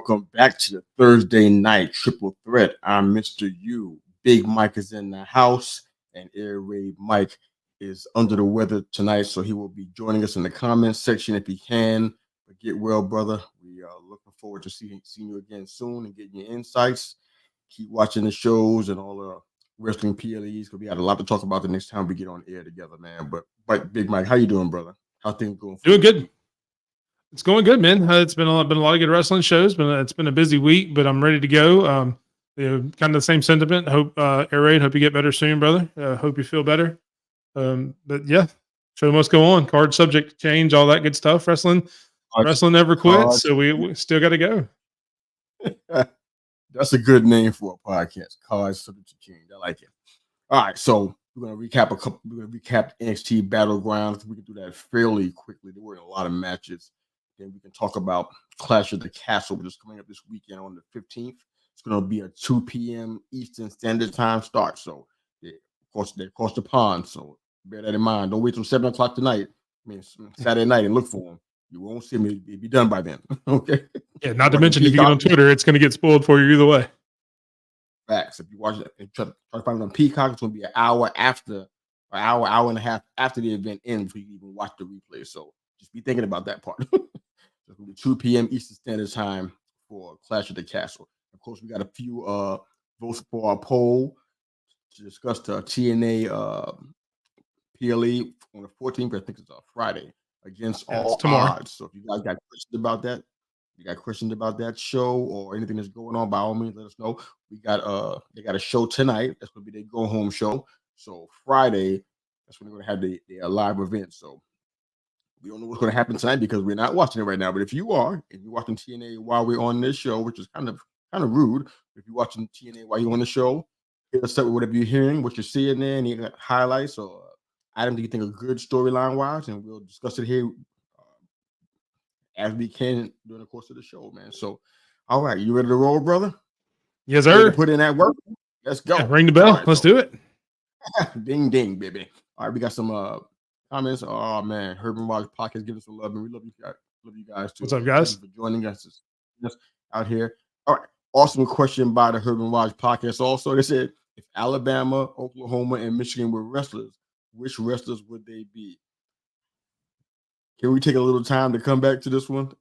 Welcome back to the Thursday night triple threat. I'm Mr. U. Big Mike is in the house, and Air Raid Mike is under the weather tonight, so he will be joining us in the comments section if he can. But get well, brother. We are looking forward to seeing you again soon and getting your insights. Keep watching the shows and all the wrestling PLEs, because we got a lot to talk about the next time we get on air together, man. But Big Mike, how you doing, brother? How things going? Doing good. It's going good, man. It's been a lot of good wrestling shows. It's been a busy week, but I'm ready to go. Kind of the same sentiment. Hope Air Raid, hope you get better soon, brother. Hope you feel better. But yeah, show must go on. Card subject to change, all that good stuff. Wrestling never quits, so we still got to go. That's a good name for a podcast. Cards subject to change. I like it. All right, so we're gonna recap NXT Battlegrounds. We can do that fairly quickly. There were a lot of matches. Then we can talk about Clash of the Castle, which is coming up this weekend on the 15th. It's going to be a 2 p.m. Eastern Standard Time start. So, yeah, of course, they cross the pond. So, bear that in mind. Don't wait till 7 o'clock tonight. I mean, Saturday night and look for them. You won't see me. It'll be done by then. Okay? Yeah, not to mention, if you get on Twitter, it's going to get spoiled for you either way. Facts. If you watch it, try to find it on Peacock, it's going to be an hour and a half after the event ends before you even watch the replay. So, just be thinking about that part. It's going to be 2 p.m. Eastern Standard Time for Clash of the Castle. Of course, we got a few votes for our poll to discuss the TNA PLE on the 14th. I think it's Friday against all odds. So if you guys got questions about that, show or anything that's going on, by all means, let us know. We got they got a show tonight. That's going to be their go home show. So Friday, that's when they're going to have the live event. So we don't know what's going to happen tonight because we're not watching it right now. But if you are, and you're watching TNA while we're on this show, which is kind of rude, if you're watching TNA while you're on the show, hit us up with whatever you're hearing, what you're seeing there, any highlights or items that you think are good storyline wise, and we'll discuss it here as we can during the course of the show, man. So, all right, you ready to roll, brother? Yes, sir. Put in that work. Let's go. Yeah, ring the bell. Right, let's do it. Ding, ding, baby. All right, we got some comments. Oh man, Herman Rogers podcast, give us some love, and we love you guys. Love you guys too. What's up, guys? Thank you for joining us out here. All right, awesome question by the Herman Rogers podcast. Also, they said if Alabama, Oklahoma, and Michigan were wrestlers, which wrestlers would they be? Can we take a little time to come back to this one?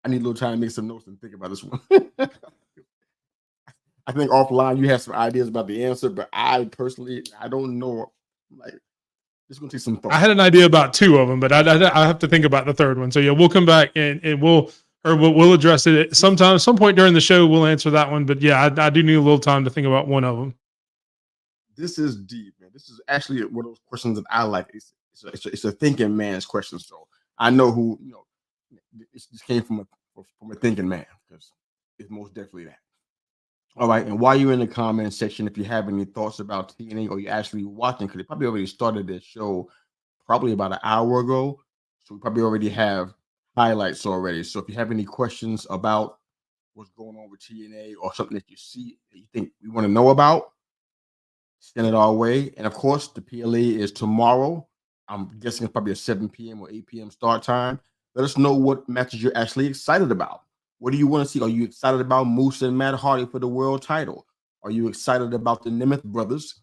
I need a little time to make some notes and think about this one. I think offline you have some ideas about the answer, but I personally don't know. Like, it's going to take some thought. I had an idea about two of them, but I have to think about the third one. So yeah, we'll come back and we'll address it at some point during the show. We'll answer that one, but yeah, I do need a little time to think about one of them. This is deep, man. This is actually one of those questions that I like. It's a thinking man's question. So I know who, this came from a thinking man, because it's most definitely that. All right, and while you're in the comment section, if you have any thoughts about TNA or you're actually watching, because they probably already started this show probably about an hour ago, so we probably already have highlights already. So if you have any questions about what's going on with TNA or something that you see that you think we want to know about, send it our way. And of course, the PLE is tomorrow. I'm guessing it's probably a 7 p.m. or 8 p.m. start time. Let us know what matches you're actually excited about. What do you want to see? Are you excited about Moose and Matt Hardy for the world title? Are you excited about the Nemeth brothers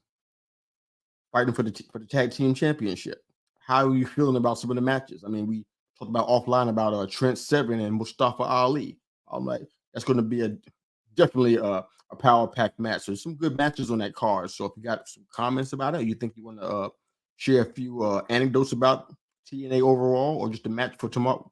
fighting for the tag team championship? How are you feeling about some of the matches? I mean, we talked about offline about Trent Seven and Mustafa Ali. I'm like, that's going to be definitely a power pack match. So some good matches on that card. So if you got some comments about it, you think you want to share a few anecdotes about TNA overall, or just the match for tomorrow,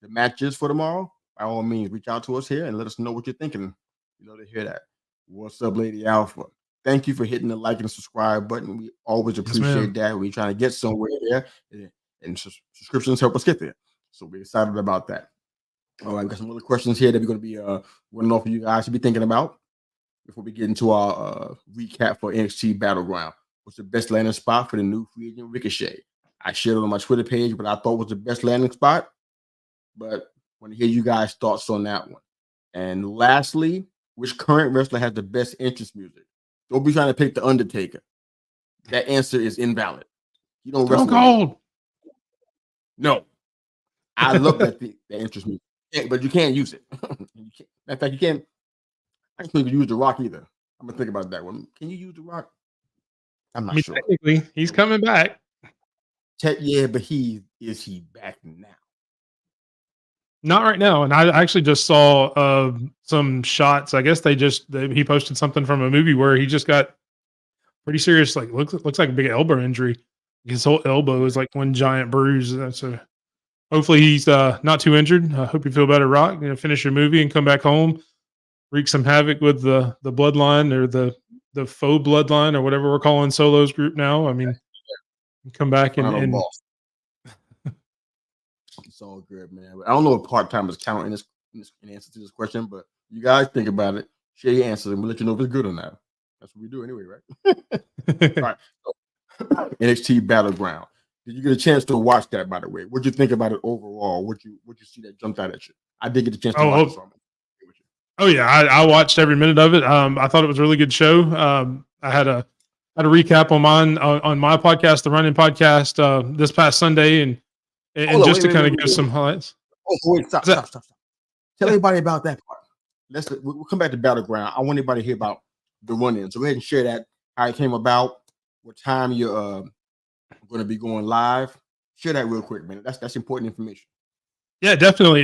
the matches for tomorrow, by all means, reach out to us here and let us know what you're thinking. You know, to hear that. What's up, Lady Alpha? Thank you for hitting the like and subscribe button. We always appreciate that. We're trying to get somewhere there, and subscriptions help us get there. So we're excited about that. All right, we got some other questions here that we're going to be running off of you guys to be thinking about before we get into our recap for NXT Battleground. What's the best landing spot for the new free agent Ricochet? I shared it on my Twitter page, but I thought was the best landing spot. But want to hear you guys' thoughts on that one. And lastly, which current wrestler has the best entrance music? Don't be trying to pick The Undertaker. That answer is invalid. You don't wrestle. Cold. No. I love that entrance music, but you can't use it. In fact, you can't. I don't think you can use The Rock either. I'm gonna think about that one. Can you use The Rock? I'm I not mean, sure. technically, he's coming back. Yeah, but is he back now? Not right now. And I actually just saw some shots. I guess he posted something from a movie where he just got pretty serious. Like looks like a big elbow injury. His whole elbow is like one giant bruise. So hopefully he's not too injured. I hope you feel better, Rock. Finish your movie and come back home, wreak some havoc with the bloodline or the faux bloodline or whatever we're calling Solo's group now. I mean, come back and boss. It's all good, man. But I don't know if part timers count in answer to this question, but you guys think about it, share your answers, and we'll let you know if it's good or not. That's what we do anyway, right? All right. So, NXT Battleground. Did you get a chance to watch that, by the way? What'd you think about it overall? What'd you see that jumped out at you? I did get a chance to watch it. So Oh yeah, I watched every minute of it. I thought it was a really good show. I had a recap on my podcast, the Running Podcast, this past Sunday, and just to kind of give some highlights. Oh wait, stop. Tell everybody about that part. We'll come back to Battleground. I want everybody to hear about the run-in. So go ahead and share that, how it came about, what time you're going to be going live. Share that real quick, man. That's important information. Yeah, definitely.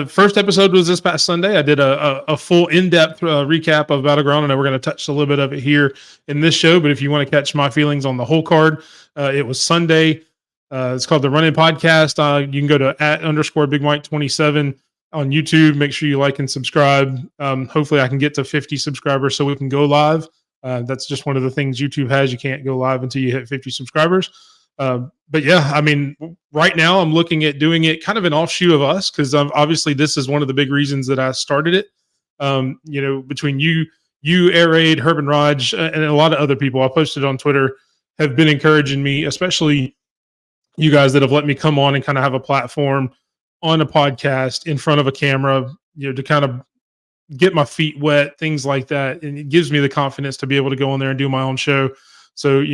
First episode was this past Sunday. I did a full in-depth recap of Battleground, and we're going to touch a little bit of it here in this show. But if you want to catch my feelings on the whole card, it was Sunday. It's called the Running Podcast. You can go to @_BigMike27 on YouTube. Make sure you like and subscribe. Hopefully I can get to 50 subscribers so we can go live. That's just one of the things YouTube has. You can't go live until you hit 50 subscribers. But yeah, I mean, right now I'm looking at doing it kind of an offshoot of us, because obviously this is one of the big reasons that I started it. Between you, Air Raid, Herb and Raj, and a lot of other people I posted on Twitter have been encouraging me, especially you guys that have let me come on and kind of have a platform on a podcast in front of a camera, to kind of get my feet wet, things like that. And it gives me the confidence to be able to go on there and do my own show. So,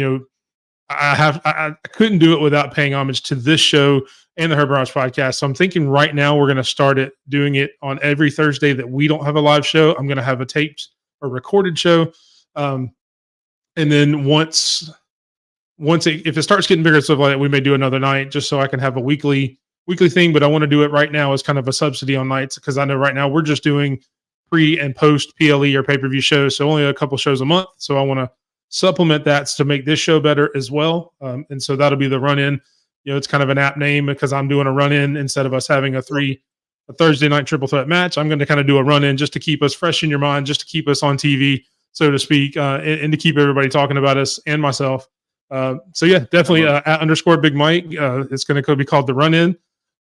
I couldn't do it without paying homage to this show and the Herb Raj podcast. So I'm thinking right now we're going to start doing it on every Thursday that we don't have a live show. I'm going to have a taped or recorded show. And then if it starts getting bigger and stuff like that, we may do another night just so I can have a weekly thing. But I want to do it right now as kind of a subsidy on nights, because I know right now we're just doing pre and post PLE or pay-per-view shows. So only a couple shows a month. So I want to supplement that to make this show better as well. And so that'll be the run-in. It's kind of an app name because I'm doing a run-in instead of us having a Thursday night triple threat match. I'm going to kind of do a run-in just to keep us fresh in your mind, just to keep us on TV, so to speak, and to keep everybody talking about us and myself. So yeah, definitely @_BigMike. It's going to be called the run-in,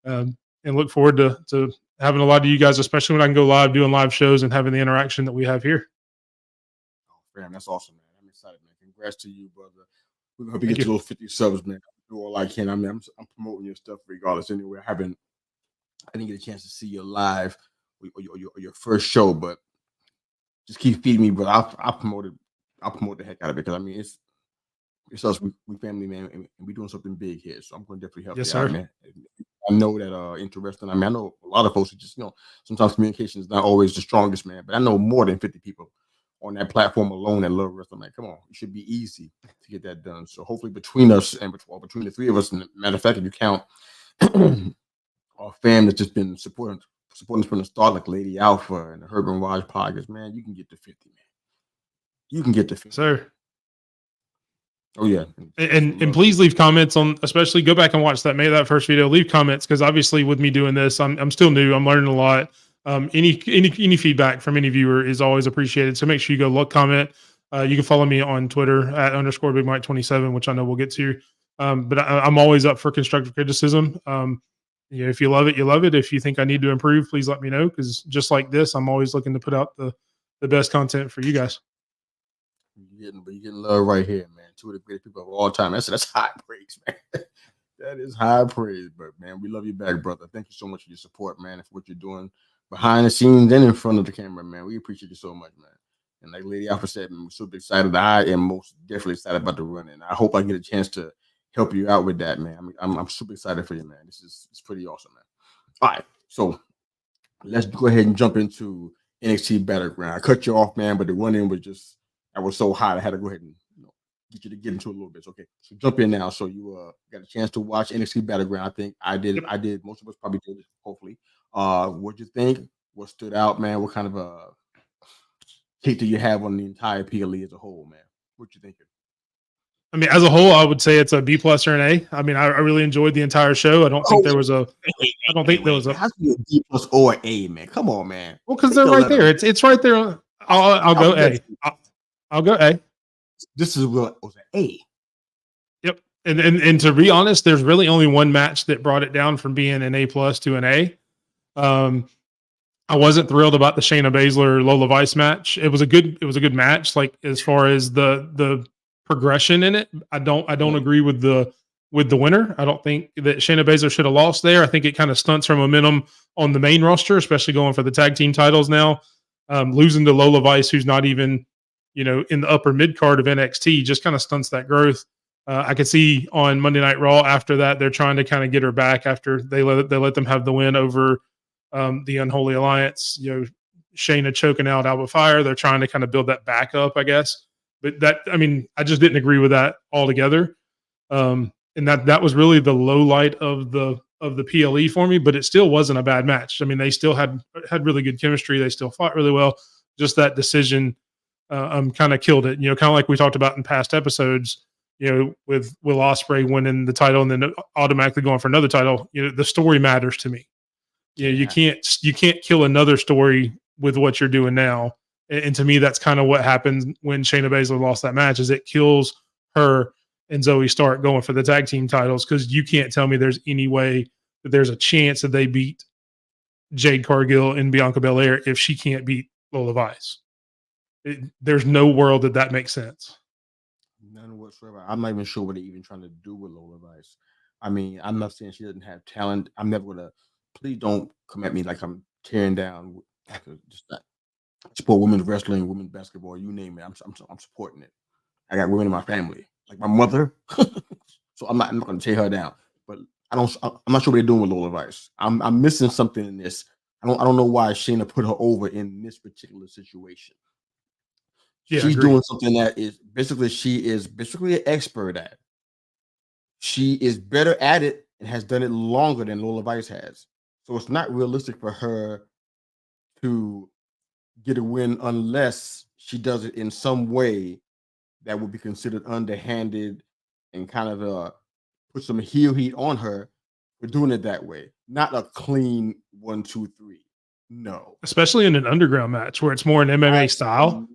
and look forward to having a lot of you guys, especially when I can go live, doing live shows and having the interaction that we have here. Oh, man, that's awesome, man. I'm excited, man. Congrats to you, brother. We're going to get to those 50 subs, man. Do all I can. I mean, I'm promoting your stuff regardless. Anyway, I didn't get a chance to see you live or your first show, but just keep feeding me, brother. I'll promote the heck out of it, because I mean it's us, we family, man, and we're doing something big here. So I'm going to definitely help you out, man. I know that interesting. I mean, I know a lot of folks are just, sometimes communication is not always the strongest, man. But I know more than 50 people on that platform alone that love wrestling. Like, come on, it should be easy to get that done. So hopefully between us and between the three of us, and matter of fact, if you count our fam that's just been supporting us from the start, like Lady Alpha and the Herb and Raj podcast, man, you can get to 50, man. You can get to 50. Sir. Oh yeah, and please leave comments on, especially go back and watch that first video. Leave comments, because obviously with me doing this, I'm still new. I'm learning a lot. Any feedback from any viewer is always appreciated. So make sure you go comment. You can follow me on Twitter @_BigMike27, which I know we'll get to. But I'm always up for constructive criticism. If you love it, you love it. If you think I need to improve, please let me know, because just like this, I'm always looking to put out the best content for you guys. You're getting love right here, man. Two of the greatest people of all time. That's high praise, man. That is high praise, but man, we love you back, brother. Thank you so much for your support, man, and for what you're doing behind the scenes and in front of the camera, man. We appreciate you so much, man. And like Lady Alpha said, man, we're super excited. I am most definitely excited about the run, and I hope I get a chance to help you out with that, man. I'm super excited for you, man. It's pretty awesome, man. All right, so let's go ahead and jump into NXT Battleground. I cut you off, man, but the run-in was just, I was so hot. I had to go ahead and get you to get into it a little bit. Okay, so jump in now. So you got a chance to watch NXT Battleground. I think I did. Yep. I did. Most of us probably did. Hopefully, what'd you think? What stood out, man? What kind of take do you have on the entire PLE as a whole, man? What you thinking? I mean, as a whole, I would say it's a B+ or an A. I mean, I really enjoyed the entire show. I don't think there was a. I don't think there was a. Has to be a B+ or A, man. Come on, man. Well, because they're right there. It's right there. I'll go A. I'll go A. This is what was an A. Yep. And to be honest, there's really only one match that brought it down from being an A+ to an A. I wasn't thrilled about the Shayna Baszler Lola Vice match. It was a good match. Like as far as the progression in it, I don't agree with the winner. I don't think that Shayna Baszler should have lost there. I think it kind of stunts her momentum on the main roster, especially going for the tag team titles now. Losing to Lola Vice, who's not even in the upper mid card of NXT, just kind of stunts that growth. I could see on Monday Night Raw after that they're trying to kind of get her back after they let them have the win over the Unholy Alliance. Shayna choking out Alba Fire. They're trying to kind of build that back up, I guess. But I just didn't agree with that altogether. And that was really the low light of the PLE for me, but it still wasn't a bad match. I mean, they still had really good chemistry. They still fought really well. Just that decision kind of killed it. Kind of like we talked about in past episodes, with Will Ospreay winning the title and then automatically going for another title. The story matters to me. You can't kill another story with what you're doing now. And to me, that's kind of what happens when Shayna Baszler lost that match, is it kills her and Zoe Stark going for the tag team titles, because you can't tell me there's any way that there's a chance that they beat Jade Cargill and Bianca Belair if she can't beat Lola Vice. There's no world that makes sense. None whatsoever. I'm not even sure what they're even trying to do with Lola Vice. I mean, I'm not saying she doesn't have talent. I'm never going to, please don't come at me like I'm tearing down. Just not support women's wrestling, women's basketball, you name it. I'm supporting it. I got women in my family, like my mother. So I'm not going to tear her down. But I'm not sure what they're doing with Lola Vice. I'm missing something in this. I don't know why Shayna put her over in this particular situation. Yeah, she's doing something that she is basically an expert at. She is better at it and has done it longer than Lola Vice has. So it's not realistic for her to get a win unless she does it in some way that would be considered underhanded and kind of put some heel heat on her for doing it that way. Not a clean 1, 2, 3. No. Especially in an underground match where it's more an MMA style.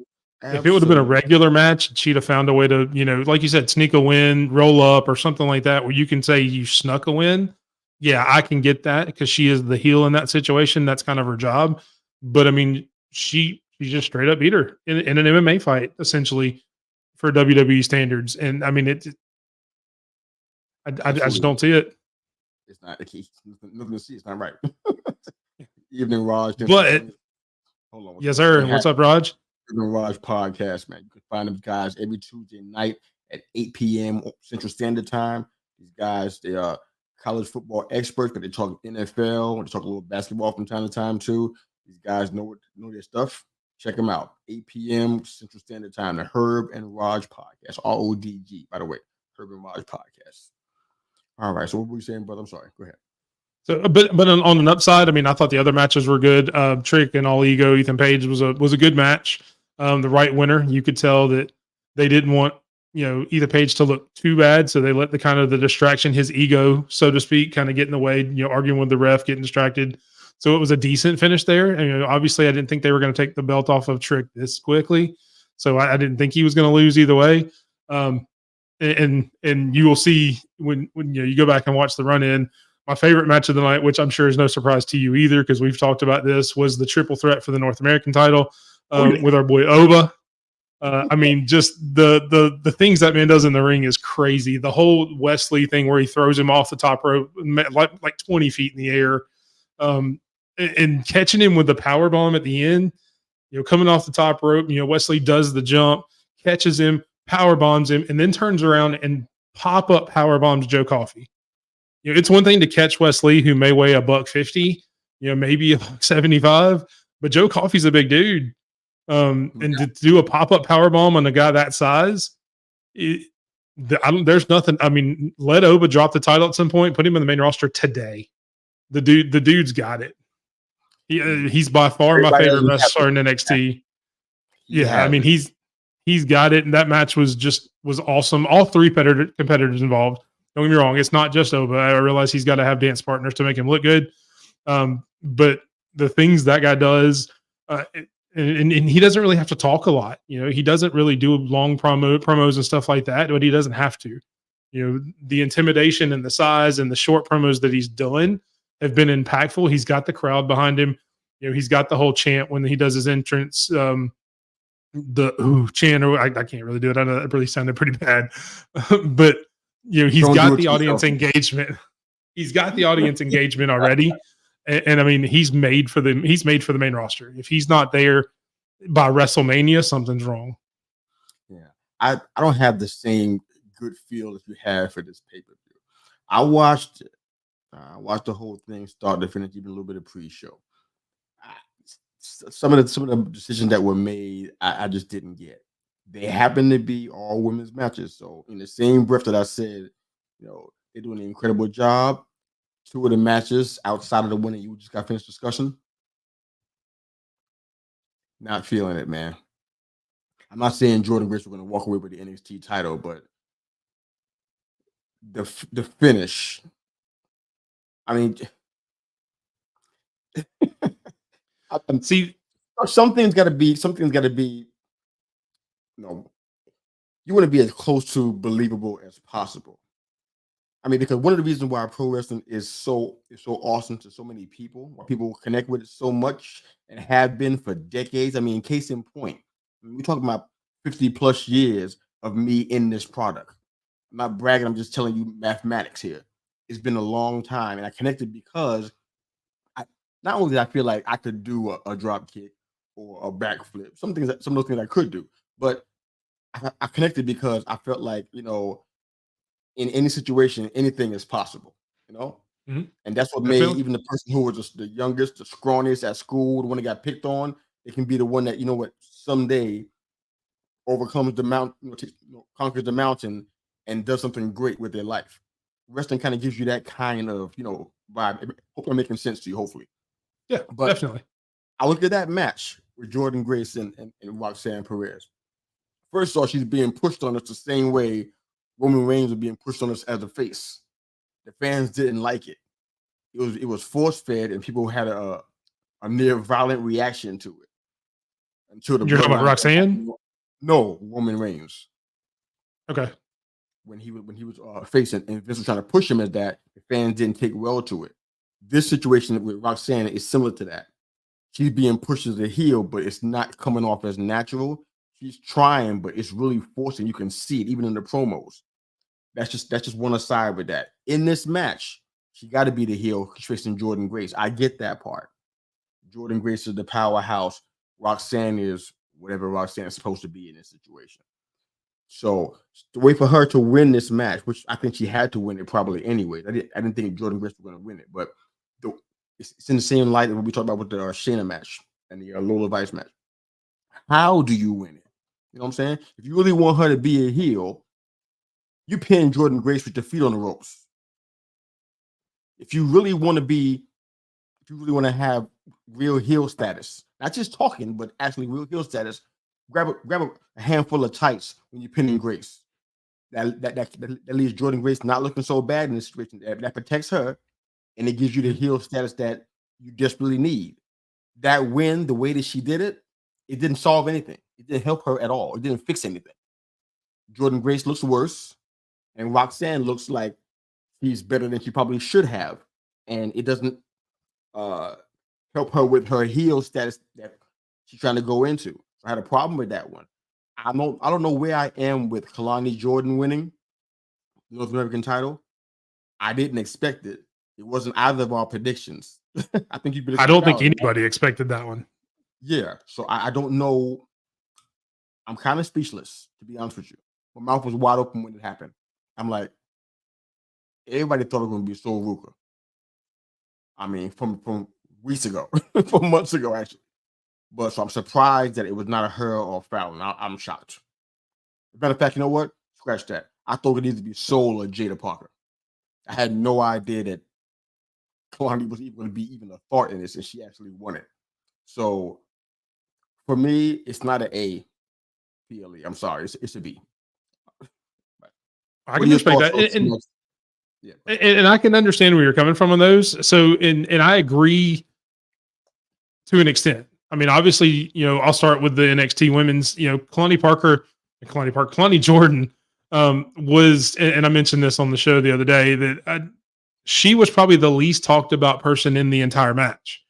If it would have been a regular match, she'd have found a way to, like you said, sneak a win, roll up or something like that, where you can say you snuck a win. Yeah, I can get that because she is the heel in that situation. That's kind of her job. But I mean, she just straight up beat her in an MMA fight, essentially, for WWE standards. And I mean, I just don't see it. It's not the key. Nothing to see. It's not right. Evening, Raj. But hold on. Yes, sir. What's up, Raj? Evening Raj podcast, man. You can find them guys every Tuesday night at 8 p.m. Central Standard Time. These guys, they are college football experts, but they talk NFL. They talk a little basketball from time to time too. These guys know their stuff. Check them out. 8 p.m. Central Standard Time. The Herb and Raj podcast. RODG, by the way. Herb and Raj podcast. All right. So what were you saying, brother? I'm sorry. Go ahead. So, but on an upside, I mean, I thought the other matches were good. Trick and All Ego, Ethan Page was a good match. The right winner. You could tell that they didn't want Ethan Page to look too bad, so they let the distraction, his ego, so to speak, kind of get in the way. Arguing with the ref, getting distracted. So it was a decent finish there. And obviously, I didn't think they were going to take the belt off of Trick this quickly, so I didn't think he was going to lose either way. And you will see when you go back and watch the run in. My favorite match of the night, which I'm sure is no surprise to you either, because we've talked about this, was the triple threat for the North American title with our boy Oba. I mean, just the things that man does in the ring is crazy. The whole Wesley thing where he throws him off the top rope like 20 feet in the air, and catching him with the power bomb at the end. Coming off the top rope, Wesley does the jump, catches him, power bombs him, and then turns around and pop up power bombs Joe Coffey. It's one thing to catch Wesley, who may weigh $150, maybe $175, but Joe Coffey's a big dude. And to do a pop-up power bomb on a guy that size, there's nothing. I mean, let Oba drop the title at some point, put him in the main roster today. The dude's got it. He's by far my favorite wrestler in NXT. Yeah, I mean, he's got it, and that match was awesome. All three competitors involved. Don't get me wrong, it's not just Oba. I realize he's got to have dance partners to make him look good. But the things that guy does, and he doesn't really have to talk a lot. You know, he doesn't really do long promos and stuff like that, but he doesn't have to. You know, the intimidation and the size and the short promos that he's done have been impactful. He's got the crowd behind him. You know, he's got the whole chant when he does his entrance. The chant, or I can't really do it. I know that really sounded pretty bad, but you know, he's got the audience engagement. He's got the audience engagement already. And I mean, he's made for the main roster. If he's not there by WrestleMania, something's wrong. Yeah, I don't have the same good feel as you have for this pay-per-view. I watched it. I watched the whole thing start to finish, even a little bit of pre-show. Some of the decisions that were made, I just didn't get. They happen to be all women's matches. So in the same breath that I said, you know, they're doing an incredible job. Two of the matches outside of the one that you just got finished discussion, not feeling it, man. I'm not saying Jordan Grace was going to walk away with the NXT title, but the finish. I mean, see, something's got to be. You know, you want to be as close to believable as possible. I mean, because one of the reasons why pro wrestling is so awesome to so many people, why people connect with it so much and have been for decades. I mean, case in point, we're talking about 50 plus years of me in this product. I'm not bragging. I'm just telling you mathematics here. It's been a long time, and I connected because not only did I feel like I could do a drop kick or a backflip, some of those things I could do, but I connected because I felt like, you know, in any situation, anything is possible, you know? Mm-hmm. And that's what made even the person who was just the youngest, the scrawniest at school, the one that got picked on, it can be the one that, you know what, someday overcomes the mountain, conquers the mountain and does something great with their life. Wrestling kind of gives you that kind of, you know, vibe. Hope I'm making sense to you, hopefully. Yeah, but definitely. I looked at that match with Jordan Grace and Roxanne Perez. First of all, she's being pushed on us the same way Roman Reigns was being pushed on us as a face. The fans didn't like it. It was force fed, and people had a near violent reaction to it. Until you're talking about Roxanne? No, Roman Reigns. Okay. When he was facing, and Vince was trying to push him as that, the fans didn't take well to it. This situation with Roxanne is similar to that. She's being pushed as a heel, but it's not coming off as natural. She's trying, but it's really forcing. You can see it even in the promos. That's just one aside with that. In this match, she got to be the heel facing Jordan Grace. I get that part. Jordan Grace is the powerhouse. Roxanne is whatever Roxanne is supposed to be in this situation. So the way for her to win this match, which I think she had to win it probably anyway. I didn't think Jordan Grace was going to win it, but it's in the same light that we talked about with the Shayna match and the Lola Vice match. How do you win it? You know what I'm saying? If you really want her to be a heel, you pin Jordan Grace with your feet on the ropes. If you really want to have real heel status, not just talking, but actually real heel status, grab a handful of tights when you're pinning Grace. That leaves Jordan Grace not looking so bad in this situation. That protects her, and it gives you the heel status that you desperately need. That win, the way that she did it, it didn't solve anything. It didn't help her at all. It didn't fix anything. Jordan Grace looks worse, and Roxanne looks like she's better than she probably should have, and it doesn't help her with her heel status that she's trying to go into. So I had a problem with that one. I don't know where I am with Kalani Jordan winning the North American title. I didn't expect it. It wasn't either of our predictions. I think you. I don't think anybody expected that one. Yeah, so I don't know. I'm kind of speechless, to be honest with you. My mouth was wide open when it happened. I'm like, everybody thought it was going to be Sol Ruka. I mean, from weeks ago, from months ago, actually. But so I'm surprised that it was not a her or Fallon. I'm shocked. Matter of fact, you know what? Scratch that. I thought it needed to be Soul or Jada Parker. I had no idea that Kalani was even going to be even a thought in this, and she actually won it. So for me, it's not an A PLE. I'm sorry, it's a B. I can respect that, and I can understand where you're coming from on those. So, and I agree to an extent. I mean, obviously, I'll start with the NXT women's. Kalani Jordan was, and I mentioned this on the show the other day, that she was probably the least talked about person in the entire match.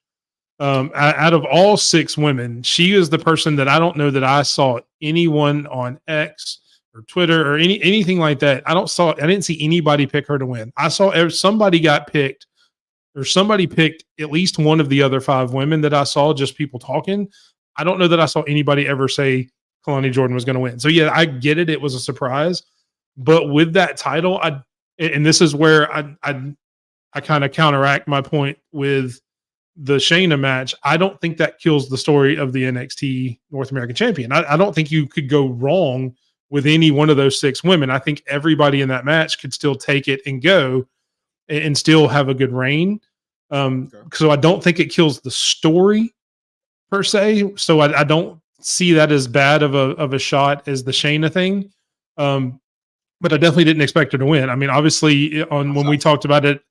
Out of all 6 women, she is the person that I don't know that I saw anyone on X or Twitter or anything like that. I didn't see anybody pick her to win. I saw somebody got picked, or somebody picked at least one of the other 5 women that I saw, just people talking. I don't know that I saw anybody ever say Kalani Jordan was going to win. So yeah, I get it. It was a surprise, but with that title, and this is where I kind of counteract my point with the Shayna match. I don't think that kills the story of the NXT North American champion. I don't think you could go wrong with any one of those 6 women. I think everybody in that match could still take it and go and still have a good reign. So I don't think it kills the story per se. So I don't see that as bad of a shot as the Shayna thing. But I definitely didn't expect her to win. I mean, obviously when we talked about it,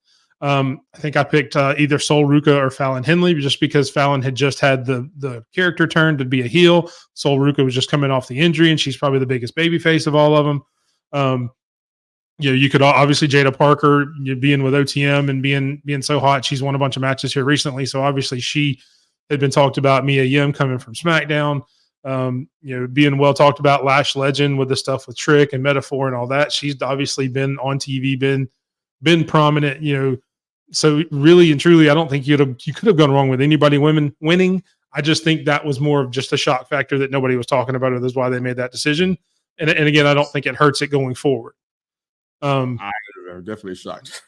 I think I picked either Sol Ruka or Fallon Henley, just because Fallon had just had the character turn to be a heel. Sol Ruka was just coming off the injury, and she's probably the biggest babyface of all of them. You could obviously Jada Parker, being with OTM and being so hot. She's won a bunch of matches here recently, so obviously she had been talked about. Mia Yim coming from SmackDown, being well talked about. Lash Legend with the stuff with Trick and Metaphor and all that. She's obviously been on TV, been prominent. So really and truly, I don't think you could have gone wrong with anybody winning. I just think that was more of just a shock factor that nobody was talking about it. That's why they made that decision. And again, I don't think it hurts it going forward. I'm definitely shocked.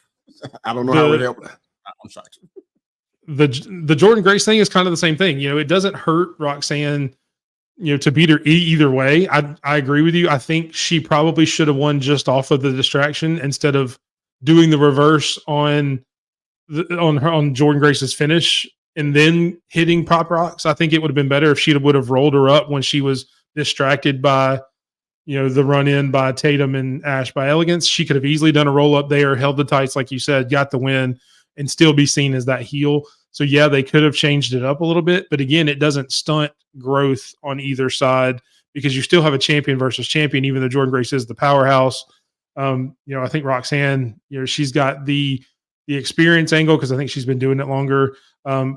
I don't know how it helped. I'm shocked. The Jordan Grace thing is kind of the same thing. It doesn't hurt Roxanne, to beat her either way. I agree with you. I think she probably should have won just off of the distraction instead of doing the reverse on Jordan Grace's finish and then hitting Pop Rocks. I think it would have been better if she would have rolled her up when she was distracted by, the run in by Tatum and Ash by Elegance. She could have easily done a roll up there, held the tights, like you said, got the win, and still be seen as that heel. So yeah, they could have changed it up a little bit, but again, it doesn't stunt growth on either side because you still have a champion versus champion, even though Jordan Grace is the powerhouse. I think Roxanne, she's got the experience angle because I think she's been doing it longer.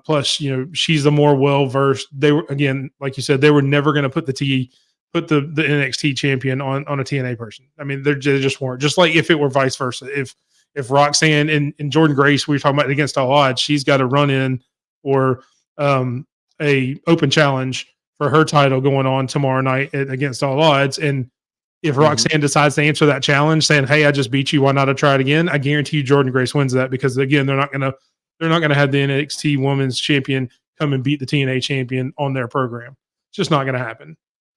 Plus, she's the more well-versed. They were, again, like you said, they were never going to put the NXT champion on a TNA person. I mean, they just weren't. Just like if it were vice versa. If Roxanne and Jordan Grace, we were talking about against all odds, she's got a run in or a open challenge for her title going on tomorrow night against all odds. And if Roxanne decides to answer that challenge saying, "Hey, I just beat you, why not I try it again?" I guarantee you Jordan Grace wins that because again, they're not gonna have the NXT women's champion come and beat the TNA champion on their program. It's just not gonna happen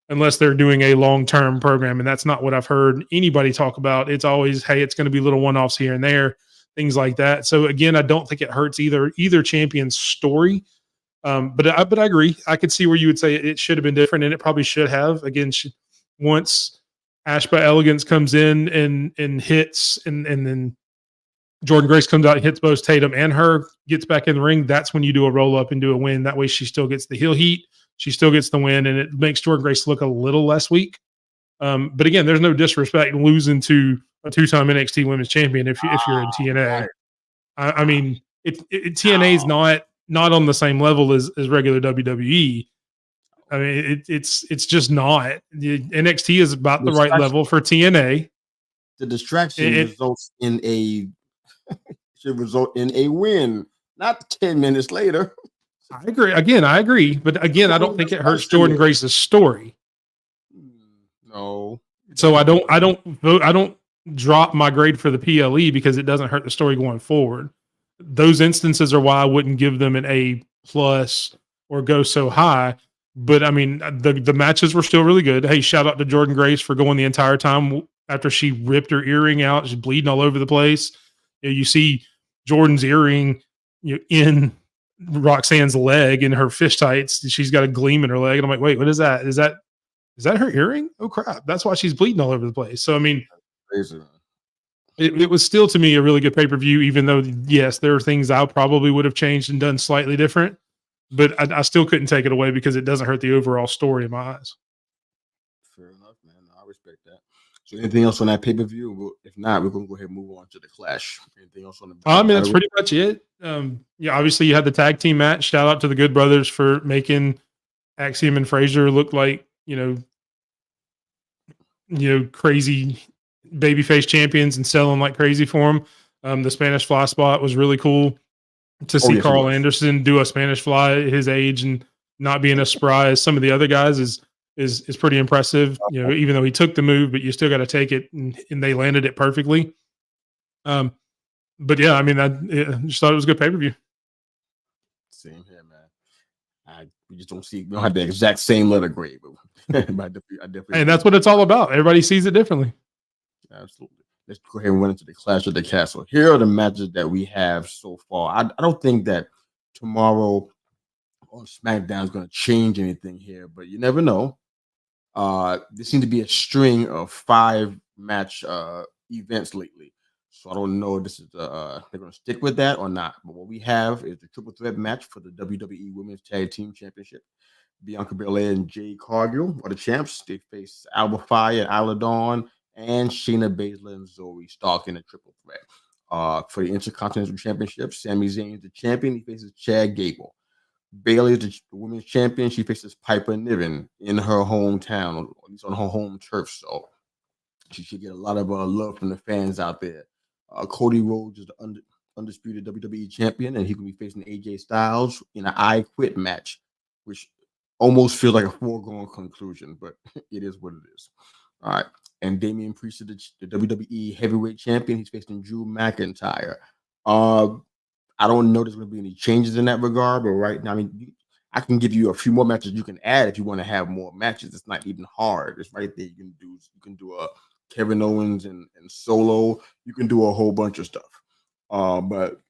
unless they're doing a long-term program. And that's not what I've heard anybody talk about. It's always, hey, it's going to be little one-offs here and there, things like that. So again, I don't think it hurts either champion's story. But I agree. I could see where you would say it should have been different, and it probably should have. Again, once Ash by Elegance comes in and hits, and then Jordan Grace comes out and hits both Tatum and her, gets back in the ring, that's when you do a roll-up and do a win. That way she still gets the heel heat. She still gets the win, and it makes Jordan Grace look a little less weak. But again, there's no disrespect in losing to a 2-time NXT Women's Champion if you're in TNA. Right. I mean, TNA is not on the same level as regular WWE. I mean, it's just not. NXT is about the right level for TNA. The distraction results in should result in a win, not 10 minutes later. I agree. Again, I agree. But again, I don't think it hurts Jordan Grace's story. No. So I don't drop my grade for the PLE because it doesn't hurt the story going forward. Those instances are why I wouldn't give them an A+ or go so high. But I mean, the matches were still really good. Hey, shout out to Jordan Grace for going the entire time after she ripped her earring out. She's bleeding all over the place. You see Jordan's earring in Roxanne's leg in her fish tights. She's got a gleam in her leg. And I'm like, wait, what is that? Is that her earring? Oh crap. That's why she's bleeding all over the place. So, I mean, Crazy. It was still to me a really good pay-per-view, even though, yes, there are things I probably would have changed and done slightly different, but I still couldn't take it away because it doesn't hurt the overall story in my eyes. Fair enough, man. I respect that. So anything else on that pay-per-view? If not, we're going to go ahead and move on to the Clash. Anything else on the I mean, that's pretty much it. Yeah, obviously you had the tag team match. Shout out to the Good Brothers for making Axiom and Frazier look like, crazy babyface champions and selling like crazy for them. The Spanish Fly spot was really cool to see Carl Anderson do a Spanish Fly at his age and not being as spry as some of the other guys is pretty impressive. Even though he took the move, but you still got to take it, and they landed it perfectly. But yeah, I mean, I just thought it was a good pay-per-view. Same here, man. We just we don't have the exact same letter grade, but I definitely. And that's what it's all about. Everybody sees it differently. Absolutely. Let's go ahead and run into the Clash of the Castle. Here are the matches that we have so far. I don't think that tomorrow on SmackDown is going to change anything here, but you never know. There seems to be a string of 5-match events lately. So I don't know if this is they're going to stick with that or not. But what we have is the triple threat match for the WWE Women's Tag Team Championship. Bianca Belair and Jade Cargill are the champs. They face Alba Fire and Isla Dawn and Shayna Baszler and Zoe Stark in a triple threat. For the Intercontinental Championship, Sami Zayn is the champion. He faces Chad Gable. Bayley is the women's champion. She faces Piper Niven in her hometown, or at least on her home turf. So she should get a lot of love from the fans out there. Cody Rhodes is the undisputed WWE champion, and he will be facing AJ Styles in an I Quit match, which almost feels like a foregone conclusion, but it is what it is. All right. And Damian Priest is the WWE heavyweight champion. He's facing Drew McIntyre. I don't know there's going to be any changes in that regard, but right now, I mean, I can give you a few more matches you can add if you want to have more matches. It's not even hard. It's right there. You can do a Kevin Owens and Solo. You can do a whole bunch of stuff. But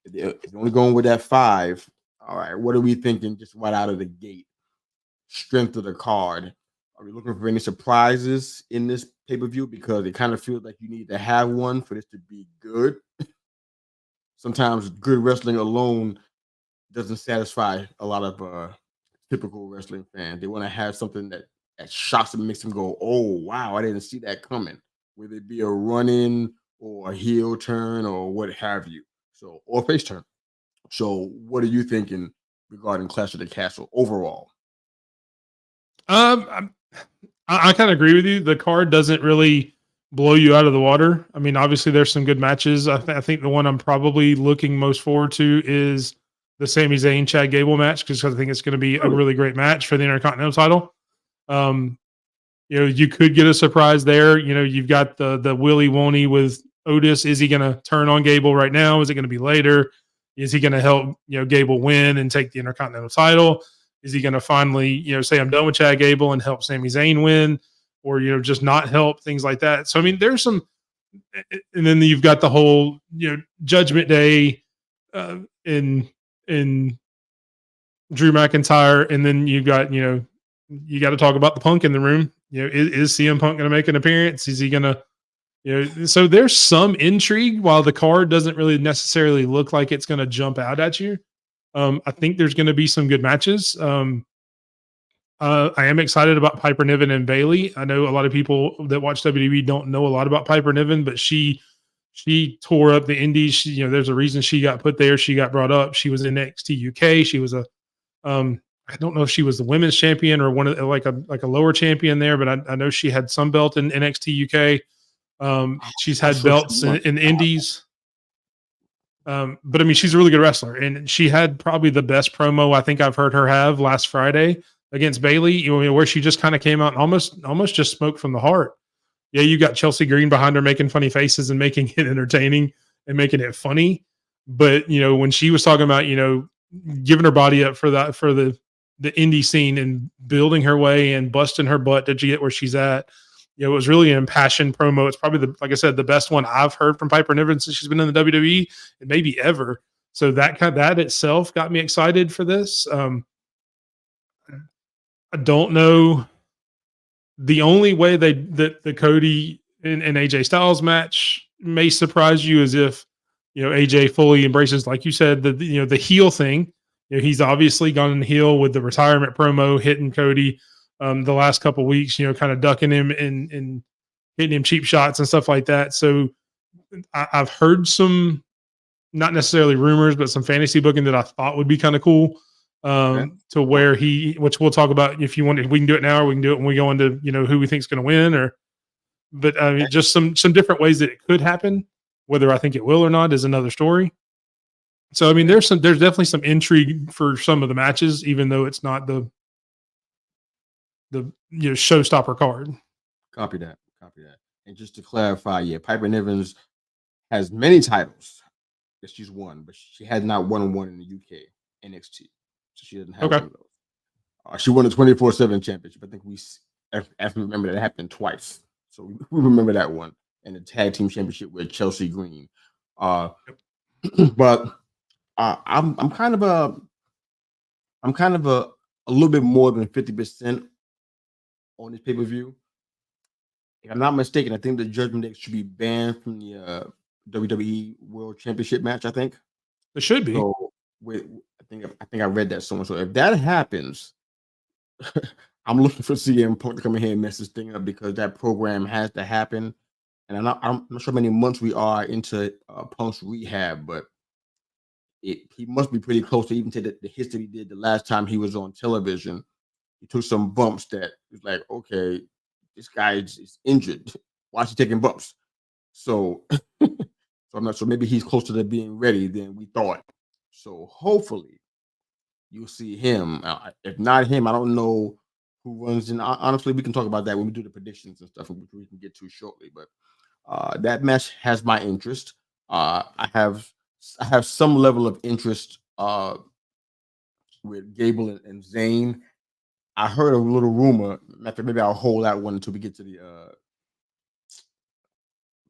if you're only going with that 5, all right, what are we thinking just right out of the gate? Strength of the card. Are we looking for any surprises in this pay-per-view? Because it kind of feels like you need to have one for this to be good. Sometimes good wrestling alone doesn't satisfy a lot of typical wrestling fans. They want to have something that shocks them, makes them go, oh, wow, I didn't see that coming. Whether it be a run-in or a heel turn or what have you. So, or a face turn. So what are you thinking regarding Clash of the Castle overall? I kind of agree with you. The card doesn't really blow you out of the water. I mean, obviously there's some good matches. I think the one I'm probably looking most forward to is the Sami Zayn Chad Gable match, because I think it's going to be a really great match for the Intercontinental title. You could get a surprise there. You've got the Willy Woney with Otis. Is he going to turn on Gable right now? Is it going to be later? Is he going to help Gable win and take the Intercontinental title? Is he going to finally say I'm done with Chad Gable and help Sami Zayn win, or just not help, things like that? So I mean, there's some, and then you've got the whole Judgment Day in Drew McIntyre, and then you've got you got to talk about the Punk in the room. Is CM Punk going to make an appearance? Is he going to, so there's some intrigue while the card doesn't really necessarily look like it's going to jump out at you. I think there's going to be some good matches. I am excited about Piper Niven and Bayley. I know a lot of people that watch WWE don't know a lot about Piper Niven, but she tore up the indies. There's a reason she got put there. She got brought up. She was in NXT UK. She was I don't know if she was the women's champion or one of like a lower champion there, but I know she had some belt in NXT UK. She's had belts in the indies. But I mean, she's a really good wrestler, and she had probably the best promo I think I've heard her have last Friday against Bayley, where she just kind of came out and almost just spoke from the heart. Yeah, you got Chelsea Green behind her making funny faces and making it entertaining and making it funny. But when she was talking about giving her body up for the the indie scene and building her way and busting her butt to get where she's at. It was really an impassioned promo. It's probably like I said, the best one I've heard from Piper Niven since she's been in the WWE and maybe ever. So that itself got me excited for this. I don't know. The only way that the Cody and AJ Styles match may surprise you is if AJ fully embraces, like you said, the heel thing. He's obviously gone in heel with the retirement promo, hitting Cody the last couple of weeks. Kind of ducking him and hitting him cheap shots and stuff like that. So I've heard some, not necessarily rumors, but some fantasy booking that I thought would be kind of cool. To where which we'll talk about if you want. We can do it now, or we can do it when we go into who we think is going to win. But I mean, just some different ways that it could happen. Whether I think it will or not is another story. So I mean, there's definitely some intrigue for some of the matches, even though it's not the showstopper card. Copy that. And just to clarify, Piper Niven has many titles that she's won, but she has not won one in the UK NXT. So she doesn't have one of those. She won the 24/7 championship. I think we remember that happened twice. So we remember that one, and the tag team championship with Chelsea Green. But I'm kind of a little bit more than 50% on this pay-per-view. If I'm not mistaken, I think the Judgment Day should be banned from the WWE World Championship match. I think it should be. So I think I read that somewhere. So if that happens, I'm looking for CM Punk to come in here and mess this thing up, because that program has to happen. And I'm not sure how many months we are into Punk's rehab, but he must be pretty close to even to the hits that he did the last time he was on television. He took some bumps that was like, okay, this guy is injured. Why is he taking bumps? So, I'm not sure. Maybe he's closer to being ready than we thought. So hopefully you'll see him. If not him, I don't know who runs in. Honestly, we can talk about that when we do the predictions and stuff, which we can get to shortly. But that match has my interest. I have some level of interest with Gable and Zayn. I heard a little rumor. Maybe I'll hold that one until we get to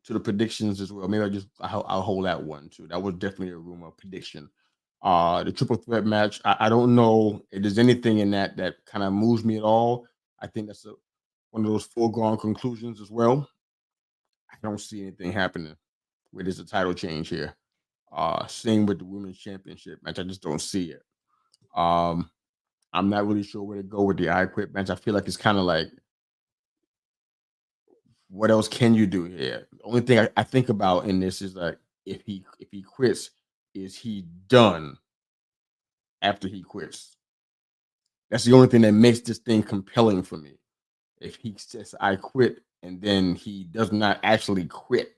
the predictions as well. Maybe I'll hold that one too. That was definitely a rumor prediction. The triple threat match, I don't know if there's anything in that kind of moves me at all. I think that's one of those foregone conclusions as well. I don't see anything happening where there's a title change here. Same with the women's championship match. I just don't see it. I'm not really sure where to go with the I Quit match. I feel like it's kind of like, what else can you do here? The only thing I think about in this is like, if he quits, is he done after he quits? That's the only thing that makes this thing compelling for me. If he says I quit and then he does not actually quit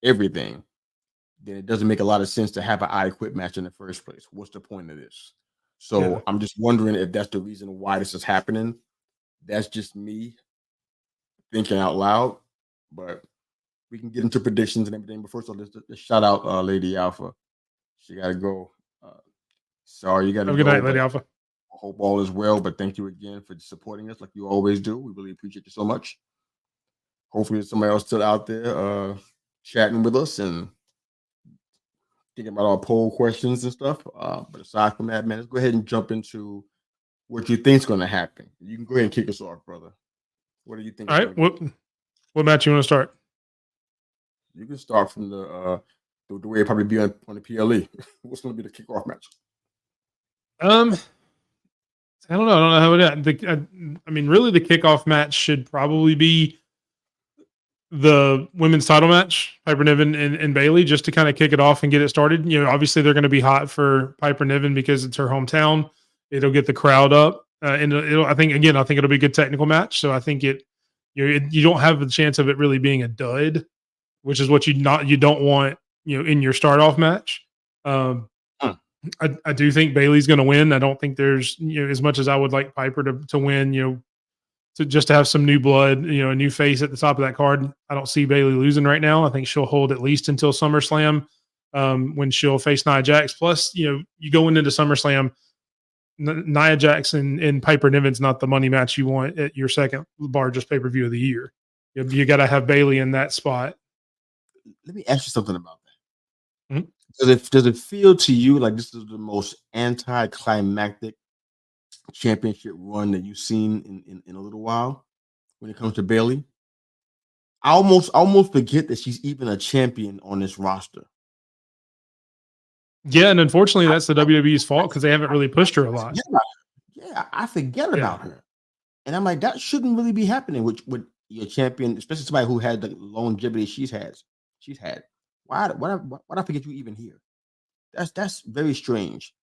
everything, then it doesn't make a lot of sense to have an I Quit match in the first place. What's the point of this? So I'm just wondering if that's the reason why this is happening. That's just me thinking out loud, but we can get into predictions and everything. But first of all, let's shout out Lady Alpha. She got to go. Sorry, you got to go. Have a good night, Lady Alpha. I hope all is well, but thank you again for supporting us like you always do. We really appreciate you so much. Hopefully there's somebody else still out there chatting with us and thinking about our poll questions and stuff. But aside from that, man, let's go ahead and jump into what you think is going to happen. You can go ahead and kick us off, brother. What do you think? All right. What match you want to start? You can start from the way it probably be on the PLE. What's going to be the kickoff match? I don't know. I don't know how I mean, really, the kickoff match should probably be the women's title match, Piper Niven and Bayley, just to kind of kick it off and get it started. Obviously they're going to be hot for Piper Niven because it's her hometown. It'll get the crowd up, and I think it'll be a good technical match. So I think you don't have the chance of it really being a dud, which is what you don't want in your start off match. I do think Bayley's going to win. I don't think there's as much as I would like Piper to win. To just to have some new blood, a new face at the top of that card. I don't see Bayley losing right now. I think she'll hold at least until SummerSlam, when she'll face Nia Jax. Plus, you go into SummerSlam, Nia Jax and Piper Niven's not the money match you want at your second largest pay-per-view of the year. You got to have Bayley in that spot. Let me ask you something about that. Mm-hmm. Does it feel to you like this is the most anticlimactic championship run that you've seen in a little while when it comes to Bayley? I almost forget that she's even a champion on this roster. Yeah, and unfortunately, that's the WWE's fault because they haven't really pushed her a lot. Yeah, I forget about her, and I'm like, that shouldn't really be happening with your champion, especially somebody who had the longevity she's had. Why I forget you even here? That's very strange.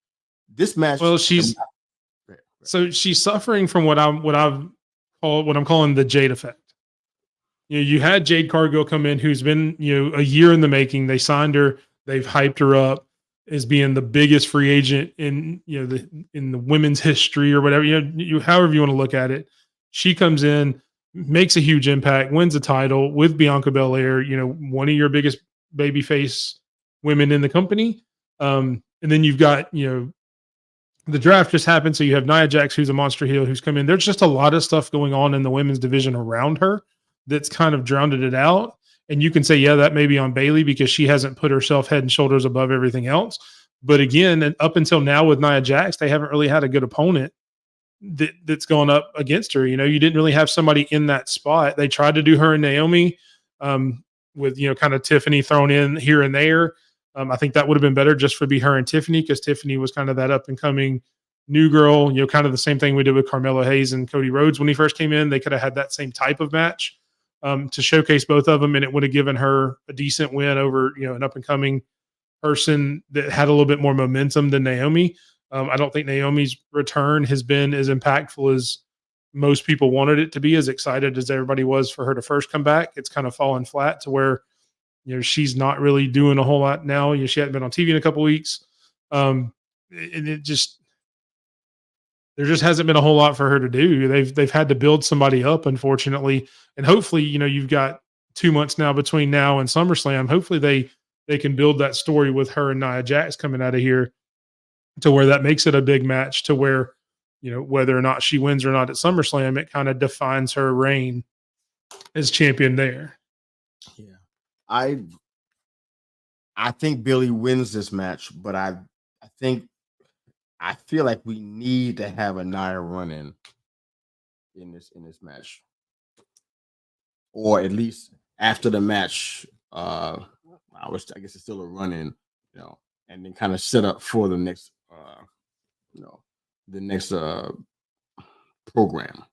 This match. Well, she's suffering from what I'm calling the Jade effect. You had Jade Cargill come in, who's been a year in the making. They signed her, they've hyped her up as being the biggest free agent in in the women's history or whatever. However you want to look at it. She comes in, makes a huge impact, wins a title with Bianca Belair. One of your biggest babyface women in the company. And then you've got the draft just happened, so you have Nia Jax, who's a monster heel, who's come in. There's just a lot of stuff going on in the women's division around her that's kind of drowned it out. And you can say, yeah, that may be on Bayley because she hasn't put herself head and shoulders above everything else. But again, up until now with Nia Jax, they haven't really had a good opponent that's gone up against her. You didn't really have somebody in that spot. They tried to do her and Naomi with, kind of Tiffany thrown in here and there. I think that would have been better just for be her and Tiffany, because Tiffany was kind of that up and coming new girl, kind of the same thing we did with Carmelo Hayes and Cody Rhodes when he first came in. They could have had that same type of match to showcase both of them, and it would have given her a decent win over, an up and coming person that had a little bit more momentum than Naomi. I don't think Naomi's return has been as impactful as most people wanted it to be, as excited as everybody was for her to first come back. It's kind of fallen flat to where, she's not really doing a whole lot now. She hadn't been on TV in a couple of weeks. And there just hasn't been a whole lot for her to do. They've had to build somebody up, unfortunately. And hopefully, you've got 2 months now between now and SummerSlam. Hopefully they can build that story with her and Nia Jax coming out of here to where that makes it a big match, to where, whether or not she wins or not at SummerSlam, it kind of defines her reign as champion there. Yeah. I think Bayley wins this match, but I feel like we need to have a Nia run in this match, or at least after the match. I guess it's still a run in, and then kind of set up for the next, program.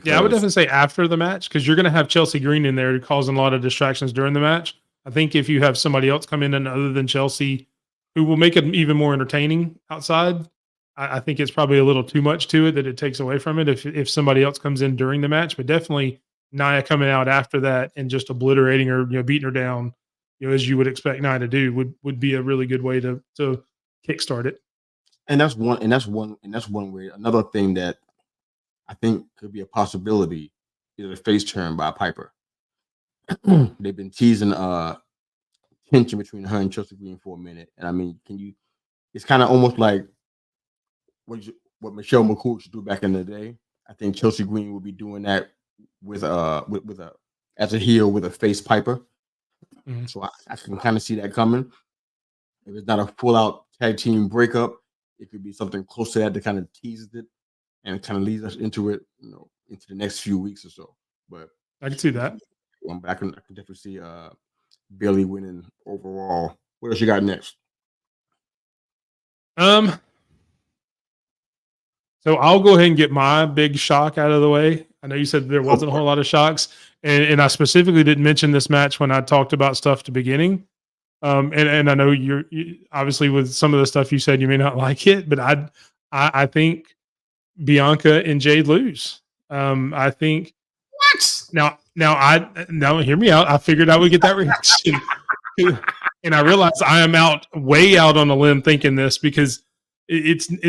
Yeah, I would definitely say after the match, because you're going to have Chelsea Green in there causing a lot of distractions during the match. I think if you have somebody else come in and other than Chelsea, who will make it even more entertaining outside, I think it's probably a little too much to it that it takes away from it if somebody else comes in during the match. But definitely Nia coming out after that and just obliterating her, beating her down, as you would expect Nia to do, would be a really good way to kickstart it. And that's one way. Another thing that I think could be a possibility is a face turn by Piper. They've been teasing tension between her and Chelsea Green for a minute, and I mean, it's kind of almost like what Michelle McCool should do back in the day. I think Chelsea Green will be doing that with as a heel with a face Piper. Mm-hmm. So I can kind of see that coming. If it's not a full out tag team breakup, it could be something close to that kind of teases it and kind of leads us into it, into the next few weeks or so. But I can see that. I can definitely see Bayley winning overall. What else you got next? So I'll go ahead and get my big shock out of the way. I know you said there wasn't a whole lot of shocks, and I specifically didn't mention this match when I talked about stuff at the beginning. And I know you obviously with some of the stuff you said, you may not like it, but I think Bianca and Jade lose. I think what? Now hear me out. I figured I would get that reaction. And I realized I am way out on a limb thinking this, because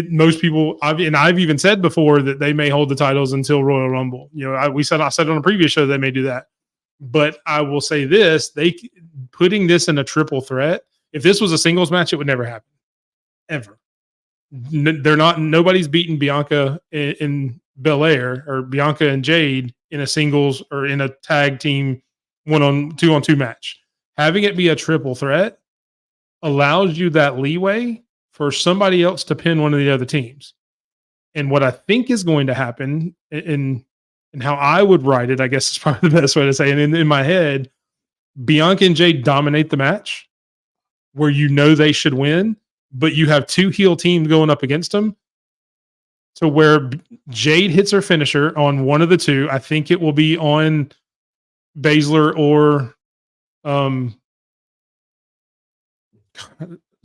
most people, I've even said before that they may hold the titles until Royal Rumble. I said on a previous show they may do that, but I will say this: putting this in a triple threat. If this was a singles match, it would never happen, ever. Nobody's beaten Bianca in Belair or Bianca and Jade in a singles or in a tag team 2-on-2 match. Having it be a triple threat allows you that leeway for somebody else to pin one of the other teams. And what I think is going to happen in how I would write it, I guess is probably the best way to say it. And in my head, Bianca and Jade dominate the match where you know they should win, but you have two heel teams going up against them. So where Jade hits her finisher on one of the two, I think it will be on Baszler or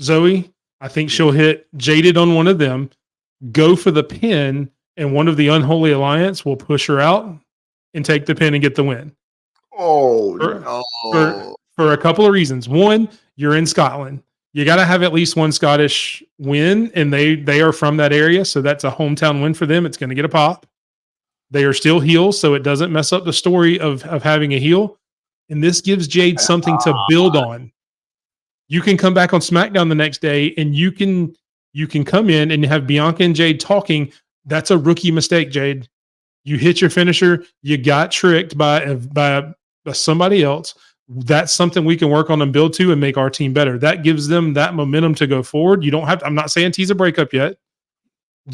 Zoe. I think she'll hit Jaded on one of them, go for the pin, and one of the Unholy Alliance will push her out and take the pin and get the win. Oh, for a couple of reasons. One, you're in Scotland. You got to have at least one Scottish win, and they are from that area, so that's a hometown win for them. It's going to get a pop. They are still heels, so it doesn't mess up the story of having a heel. And this gives Jade something to build on. You can come back on SmackDown the next day, and you can come in and have Bianca and Jade talking. That's a rookie mistake, Jade. You hit your finisher. You got tricked by somebody else. That's something we can work on and build to and make our team better. That gives them that momentum to go forward. You don't have to, I'm not saying tease a breakup yet.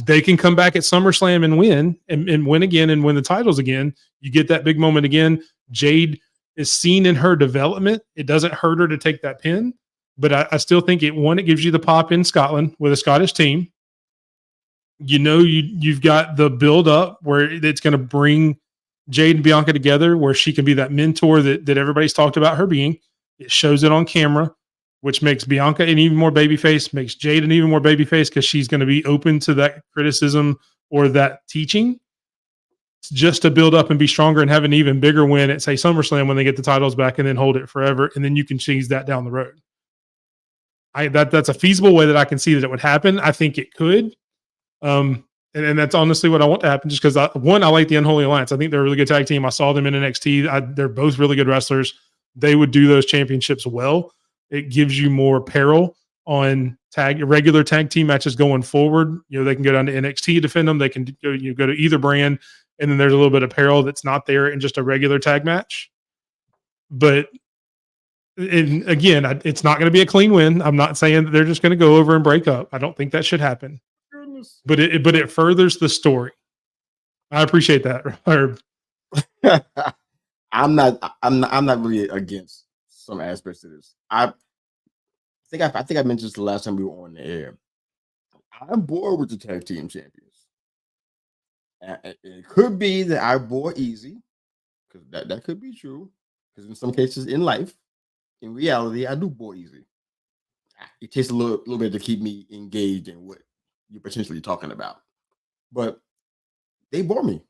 They can come back at SummerSlam and win and win again and win the titles again. You get that big moment again. Jade is seen in her development. It doesn't hurt her to take that pin, but I still think it gives you the pop in Scotland with a Scottish team. You know, you've got the build up where it's going to bring Jade and Bianca together, where she can be that mentor that everybody's talked about her being. It shows it on camera, which makes Bianca an even more babyface, makes Jade an even more babyface because she's going to be open to that criticism or that teaching just to build up and be stronger and have an even bigger win at, say, SummerSlam when they get the titles back and then hold it forever. And then you can tease that down the road. That's a feasible way that I can see that it would happen. I think it could. And that's honestly what I want to happen, just because I like the Unholy Alliance. I think they're a really good tag team. I saw them in NXT. They're both really good wrestlers. They would do those championships well. It gives you more peril on regular tag team matches going forward. You know, they can go down to NXT, defend them. They can go to either brand, and then there's a little bit of peril that's not there in just a regular tag match. But again, it's not going to be a clean win. I'm not saying that they're just going to go over and break up. I don't think that should happen. But it furthers the story. I appreciate that, Herb. I'm not really against some aspects of this. I think I mentioned this the last time we were on the air. I'm bored with the tag team champions. It could be that I bore easy, because that could be true. Because in some cases in life, in reality, I do bore easy. It takes a little bit to keep me engaged in what you're potentially talking about, but they bore me.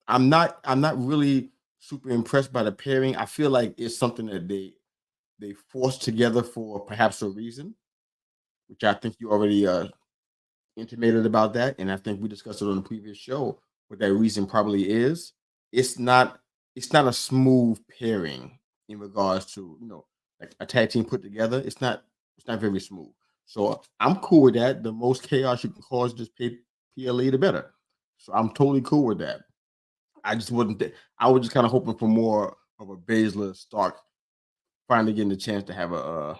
I'm not really super impressed by the pairing. I feel like it's something that they forced together for perhaps a reason, which I think you already intimated about that, and I think we discussed it on the previous show. What that reason probably is. It's not a smooth pairing in regards to, like a tag team put together. It's not very smooth. So I'm cool with that. The most chaos you can cause this PLE, the better. So I'm totally cool with that. I just wasn't. I was just kind of hoping for more of a Baszler Stark finally getting the chance to have a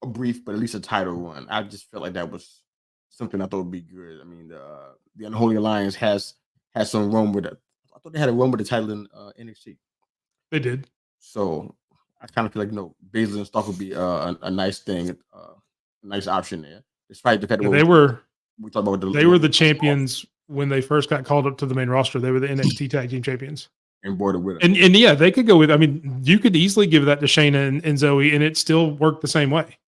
brief, but at least a title run. I just felt like that was something I thought would be good. I mean, the Unholy Alliance has some run with it. I thought they had a run with the title in NXT. They did. So I kind of feel like Baszler and Stark would be a nice thing. Nice option there, despite the fact that they were the champions when they first got called up to the main roster. They were the NXT tag team champions and brought it with them. And yeah, they could go with. I mean, you could easily give that to Shayna and Zoe, and it still worked the same way.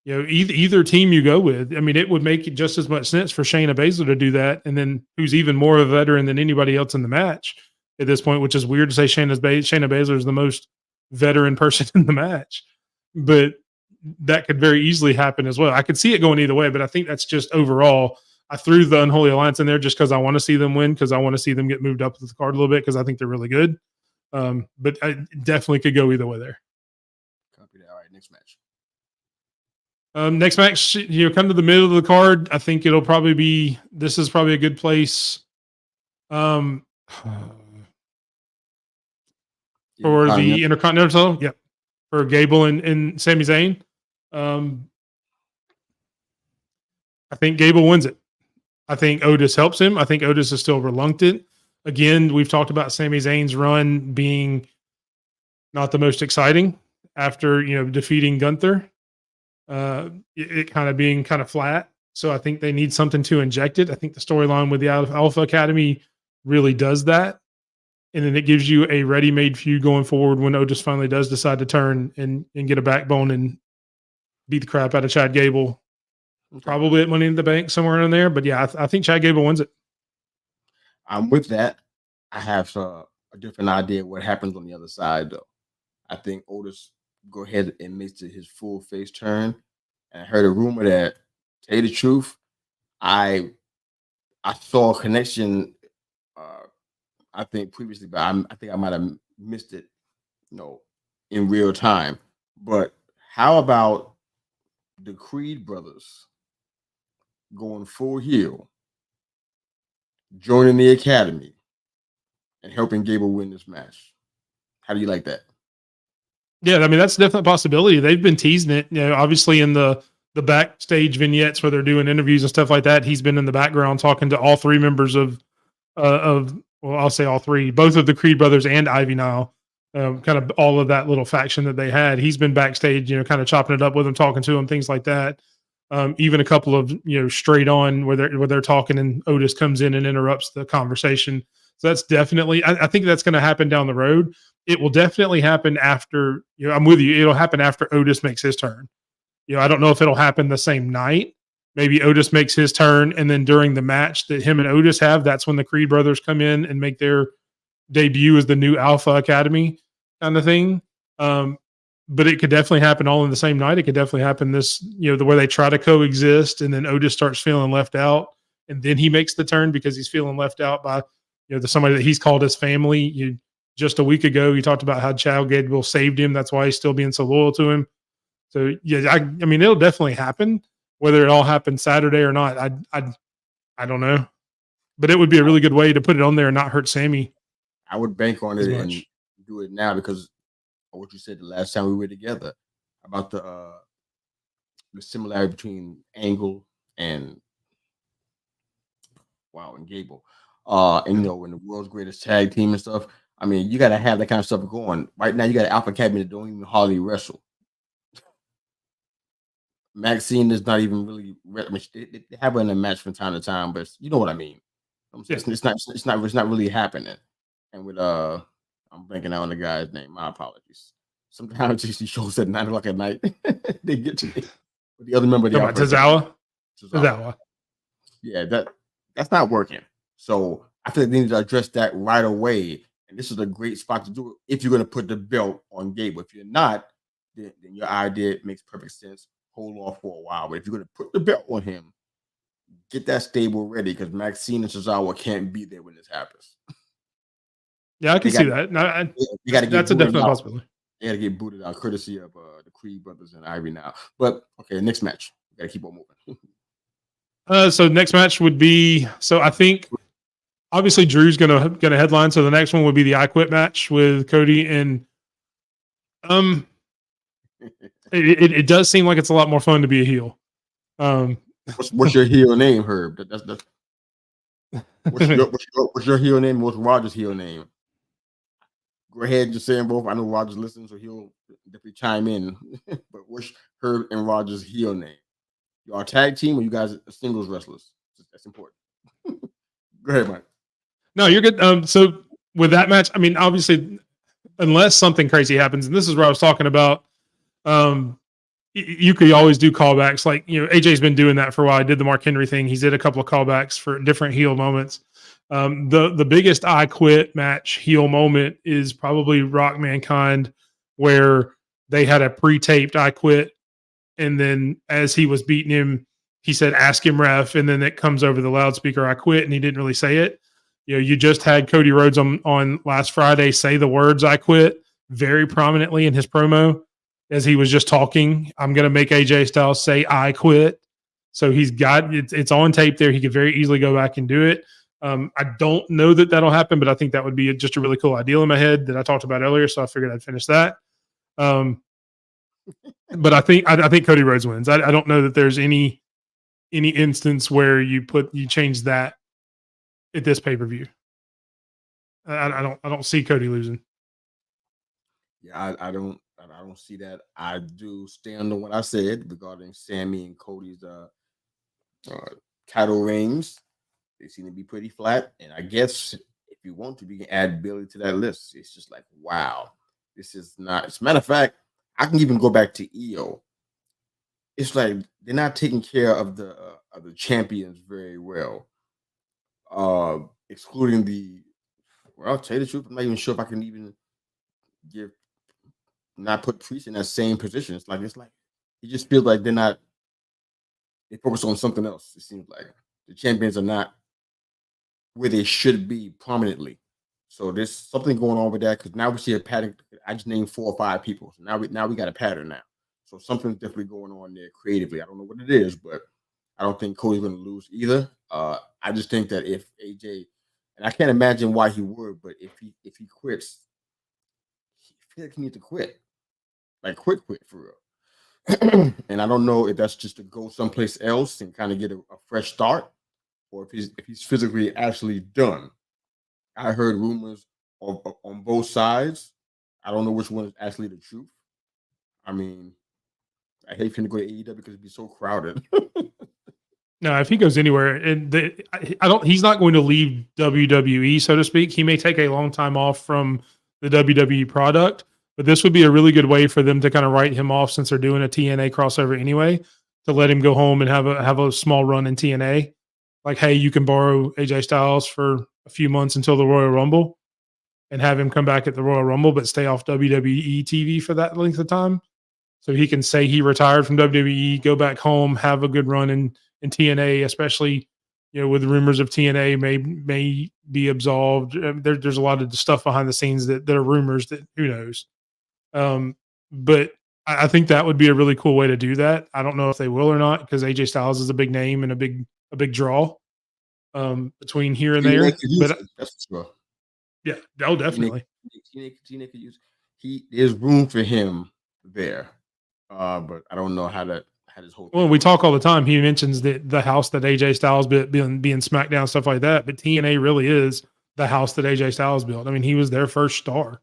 You know, either team you go with. I mean, it would make just as much sense for Shayna Baszler to do that, and then who's even more of a veteran than anybody else in the match at this point, which is weird to say Shayna Baszler is the most veteran person in the match, but that could very easily happen as well. I could see it going either way, but I think that's just overall. I threw the Unholy Alliance in there just because I want to see them win, because I want to see them get moved up the card a little bit, because I think they're really good. But I definitely could go either way there. Copy that. All right, next match. Next match, come to the middle of the card. I think it'll probably be. This is probably a good place. For the Intercontinental, yep, for Gable and Sami Zayn. I think Gable wins it. I think Otis helps him. I think Otis is still reluctant. Again, we've talked about Sami Zayn's run being not the most exciting after defeating Gunther. It kind of being kind of flat. So I think they need something to inject it. I think the storyline with the Alpha Academy really does that. And then it gives you a ready-made feud going forward when Otis finally does decide to turn and get a backbone and beat the crap out of Chad Gable. Probably at Money in the Bank somewhere in there. But yeah, I think Chad Gable wins it. I'm with that. I have a different idea of what happens on the other side, though. I think Otis go ahead and makes it his full face turn. And I heard a rumor that, to tell you the truth, I saw a connection, I think previously, but I think I might have missed it, in real time. But how about the Creed brothers going full heel, joining the Academy, and helping Gable win this match? How do you like that? Yeah, I mean, that's definitely a possibility. They've been teasing it, obviously in the backstage vignettes where they're doing interviews and stuff like that. He's been in the background talking to all three members of well, I'll say all three, both of the Creed brothers and Ivy Nile, kind of all of that little faction that they had. He's been backstage, kind of chopping it up with them, talking to them, things like that. Even a couple of, straight on where they're talking and Otis comes in and interrupts the conversation. So that's definitely, I think that's going to happen down the road. It will definitely happen after, I'm with you. It'll happen after Otis makes his turn. I don't know if it'll happen the same night. Maybe Otis makes his turn, and then during the match that him and Otis have, that's when the Creed brothers come in and make their debut as the new Alpha Academy kind of thing. But it could definitely happen all in the same night. It could definitely happen this, the way they try to coexist, and then Otis starts feeling left out, and then he makes the turn because he's feeling left out by, somebody that he's called his family. Just a week ago, he talked about how Chad Gable saved him. That's why he's still being so loyal to him. So yeah, I mean, it'll definitely happen. Whether it all happens Saturday or not, I don't know. But it would be a really good way to put it on there and not hurt Sammy. I would bank on it and do it now because of what you said the last time we were together about the similarity between Angle and Gable. And when the world's greatest tag team and stuff. I mean, you got to have that kind of stuff going. Right now, you got an Alpha Academy that don't even hardly wrestle. Maxine is not even really. I mean, they have her in a match from time to time, but you know what I mean. It's not really happening. And with I'm blanking out on the guy's name. My apologies. Sometimes he shows at 9 o'clock at night. They get to me. With the other member of the Alpha Tozawa. Yeah, that's not working. So I feel like they need to address that right away. And this is a great spot to do it if you're going to put the belt on Gable. If you're not, then your idea makes perfect sense. Hold off for a while. But if you're going to put the belt on him, get that stable ready because Maxine and Tozawa can't be there when this happens. Yeah, I can see that. That's a definite possibility. They got to get booted out, courtesy of the Creed brothers and Ivy now. But okay, next match. We got to keep on moving. So next match would be. So I think obviously Drew's gonna headline. So the next one would be the I Quit match with Cody and It does seem like it's a lot more fun to be a heel. What's your heel name, Herb? What's your heel name? What's Roger's heel name? Go ahead and just say them both. I know Roger's listening, so he'll definitely chime in. But what's Herb and Roger's heel name? You are a tag team, or you guys are singles wrestlers? That's important. Go ahead, Mike. No, you're good. So with that match, I mean, obviously, unless something crazy happens, and this is where I was talking about. You could always do callbacks, like AJ's been doing that for a while. I did the Mark Henry thing. He's did a couple of callbacks for different heel moments. The biggest I Quit match heel moment is probably Rock Mankind, where they had a pre-taped I Quit, and then as he was beating him, he said, "Ask him, ref," and then it comes over the loudspeaker, "I quit," and he didn't really say it. You just had Cody Rhodes on last Friday say the words "I quit" very prominently in his promo. as he was just talking, I'm going to make AJ Styles say I quit. So he's got it's on tape there. He could very easily go back and do it. I don't know that that'll happen, but I think that would be just a really cool ideal in my head that I talked about earlier. So I figured I'd finish that. But I think Cody Rhodes wins. I don't know that there's any instance where you change that at this pay-per-view. I don't see Cody losing. Yeah, I don't see that. I do stand on what I said regarding Sammy and Cody's title reigns. They seem to be pretty flat, and I guess if you want to, you can add Billy to that list. It's just like, wow, this is not. As a matter of fact, I can even go back to EO. It's like they're not taking care of the champions very well. Excluding the, well, I'll tell you the truth, I'm not even sure if I can even not put Priest in that same position. It's like it just feels like they focus on something else. It seems like the champions are not where they should be prominently. So there's something going on with that, because now we see a pattern. I just named 4 or 5 people. So now we got a pattern now. So something's definitely going on there creatively. I don't know what it is, but I don't think Cody's going to lose either. I just think that if AJ, and I can't imagine why he would, but if he quits, he feels like he needs to quit. Like quit for real. And I don't know if that's just to go someplace else and kind of get a fresh start, or if he's physically actually done. I heard rumors on both sides. I don't know which one is actually the truth. I mean, I hate for him to go to AEW because it'd be so crowded. No, if he goes anywhere, and he's not going to leave WWE, so to speak. He may take a long time off from the WWE product, but this would be a really good way for them to kind of write him off, since they're doing a TNA crossover anyway, to let him go home and have a small run in TNA. Like, hey, you can borrow AJ Styles for a few months until the Royal Rumble, and have him come back at the Royal Rumble, but stay off WWE TV for that length of time. So he can say he retired from WWE, go back home, have a good run in TNA, especially, with rumors of TNA may be absolved. There's a lot of stuff behind the scenes that are rumors that who knows. But I think that would be a really cool way to do that. I don't know if they will or not, because AJ Styles is a big name and a big draw between here and there. But that's for sure. Yeah, oh, definitely. TNA could use. There's room for him there, but I don't know how this whole. Well, we talk all the time. He mentions the house that AJ Styles being SmackDown, stuff like that. But TNA really is the house that AJ Styles built. I mean, he was their first star.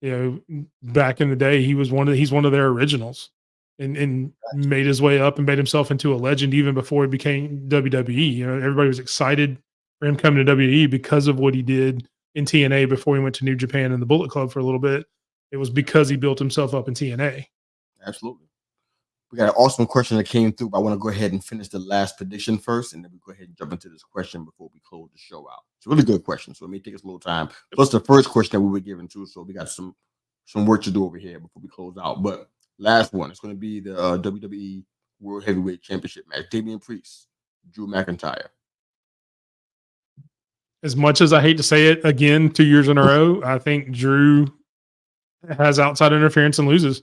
Back in the day, he's one of their originals, and made his way up and made himself into a legend even before he became WWE. Everybody was excited for him coming to WWE because of what he did in TNA before he went to New Japan and the Bullet Club for a little bit. It was because he built himself up in TNA. Absolutely. We got an awesome question that came through, but I want to go ahead and finish the last prediction first, and then we go ahead and jump into this question before we close the show out. It's a really good question, so it may take us a little time. Plus the first question that we were given to, so we got some work to do over here before we close out. But last one, it's going to be the WWE World Heavyweight Championship match. Damian Priest, Drew McIntyre. As much as I hate to say it again, 2 years in a row, I think Drew has outside interference and loses.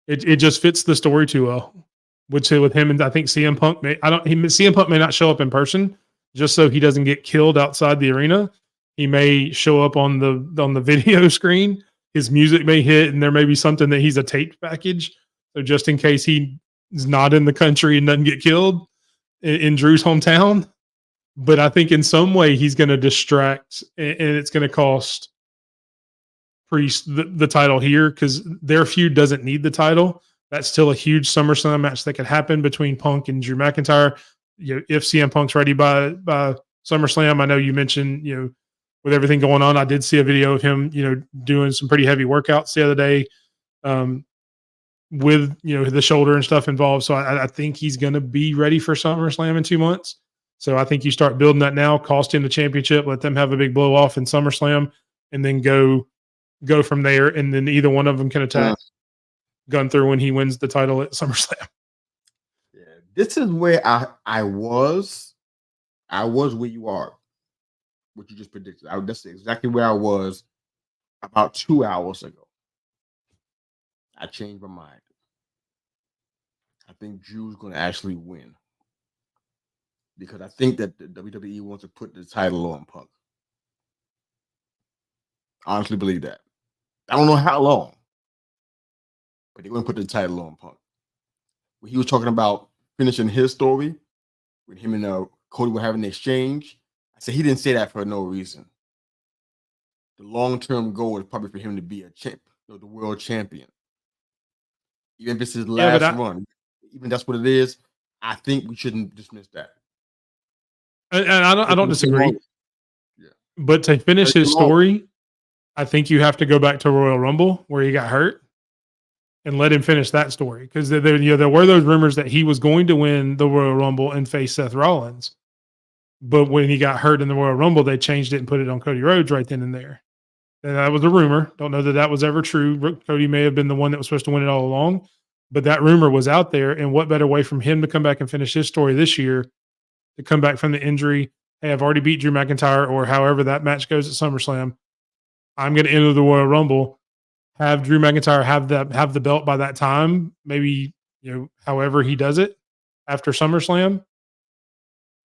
It just fits the story too well. With him, and I think CM Punk CM Punk may not show up in person, just so he doesn't get killed outside the arena. He may show up on the video screen. His music may hit, and there may be something that he's a taped package. So just in case he is not in the country and doesn't get killed in Drew's hometown. But I think in some way he's going to distract, and it's going to cost Priest the title here, because their feud doesn't need the title. That's still a huge SummerSlam match that could happen between Punk and Drew McIntyre. If CM Punk's ready by SummerSlam. I know you mentioned, with everything going on, I did see a video of him, doing some pretty heavy workouts the other day, with the shoulder and stuff involved. So I think he's going to be ready for SummerSlam in 2 months. So I think you start building that now, cost him the championship, let them have a big blow off in SummerSlam, and then go from there. And then either one of them can attack Gunther when he wins the title at SummerSlam. Yeah, this is where I was where you are, what you just predicted. That's exactly where I was about 2 hours ago. I changed my mind. I think Drew's going to actually win because I think that the WWE wants to put the title on Punk. I honestly believe that. I don't know how long, but they're going to put the title on Punk. When he was talking about finishing his story, when him and Cody were having an exchange, I said he didn't say that for no reason. The long-term goal is probably for him to be a champ, the world champion. Even if it's his last run, even that's what it is. I think we shouldn't dismiss that. And I don't disagree. Yeah. But to finish his story, I think you have to go back to Royal Rumble where he got hurt and let him finish that story. Because there were those rumors that he was going to win the Royal Rumble and face Seth Rollins. But when he got hurt in the Royal Rumble, they changed it and put it on Cody Rhodes right then and there. And that was a rumor. Don't know that was ever true. Cody may have been the one that was supposed to win it all along, but that rumor was out there. And what better way from him to come back and finish his story this year, to come back from the injury? Hey, I've already beat Drew McIntyre, or however that match goes at SummerSlam. I'm going to enter the Royal Rumble, have Drew McIntyre have the belt by that time. Maybe, however he does it after SummerSlam,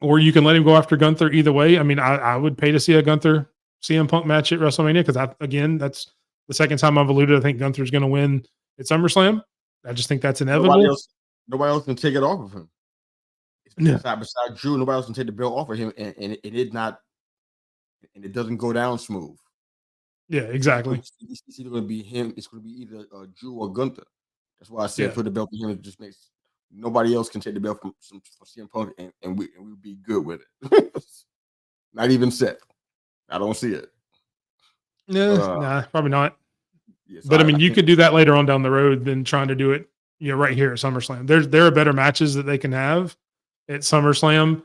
or you can let him go after Gunther. Either way, I mean, I would pay to see a Gunther CM Punk match at WrestleMania because that's the second time I've alluded. I think Gunther's going to win at SummerSlam. I just think that's inevitable. Nobody else can take it off of him. Besides Drew, nobody else can take the belt off of him, and it doesn't go down smooth. Yeah, exactly. It's either going to be him. It's going to be either Drew or Gunther. That's why I said put the belt on him. It just makes nobody else can take the belt from CM Punk, and we'll be good with it. Not even Seth. I don't see it. Nah, probably not. Yeah, so but I mean, you could do that later on down the road than trying to do it, right here at SummerSlam. There are better matches that they can have at SummerSlam.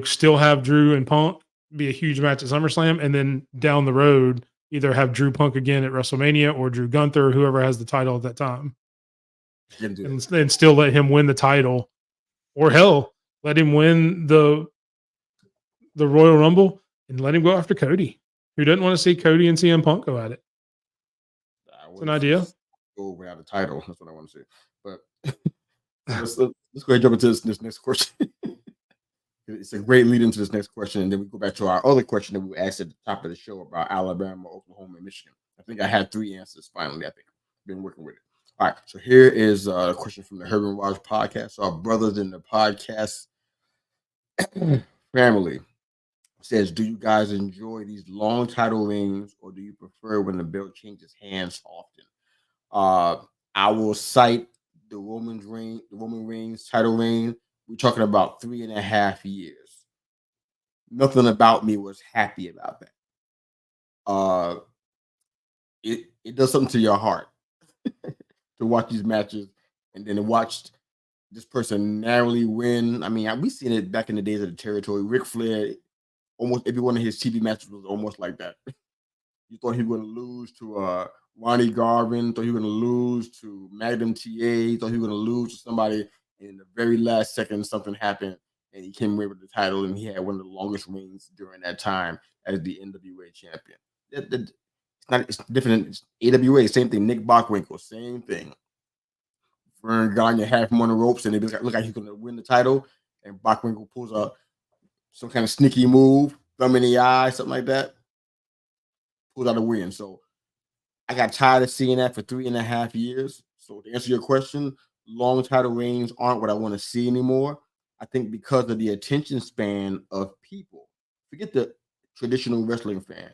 Still have Drew and Punk be a huge match at SummerSlam, and then down the road, either have Drew Punk again at WrestleMania or Drew Gunther, whoever has the title at that time, and still let him win the title, or hell, let him win the Royal Rumble and let him go after Cody. Who doesn't want to see Cody and CM Punk go at it? It's an idea. Go without a title. That's what I want to say. But let's go ahead and jump into this next question. It's a great lead into this next question, and then we go back to our other question that we asked at the top of the show about Alabama, Oklahoma, and Michigan. I think I had 3 answers finally. I think I've been working with it. All right, so here is a question from the Herb & Raj podcast. So our brothers in the podcast family says, do you guys enjoy these long title reigns, or do you prefer when the belt changes hands often? I will cite the Roman Reigns title reign. We're talking about 3.5 years. Nothing about me was happy about that. It does something to your heart to watch these matches and then to watch this person narrowly win. I mean, we've seen it back in the days of the territory. Ric Flair, almost every one of his TV matches was almost like that. You thought he was going to lose to Ronnie Garvin, thought he was going to lose to Magnum TA, thought he was going to lose to somebody, and in the very last second something happened and he came away with the title, and he had one of the longest reigns during that time as the NWA champion. It's different. It's AWA, same thing. Nick Bockwinkel, same thing. Vern Gagne had him on the ropes, and it looked like he's going to win the title, and Bockwinkel pulls some kind of sneaky move, thumb in the eye, something like that, pulls out a win. So I got tired of seeing that for 3.5 years. So to answer your question, long title reigns aren't what I want to see anymore. I think because of the attention span of people, forget the traditional wrestling fan,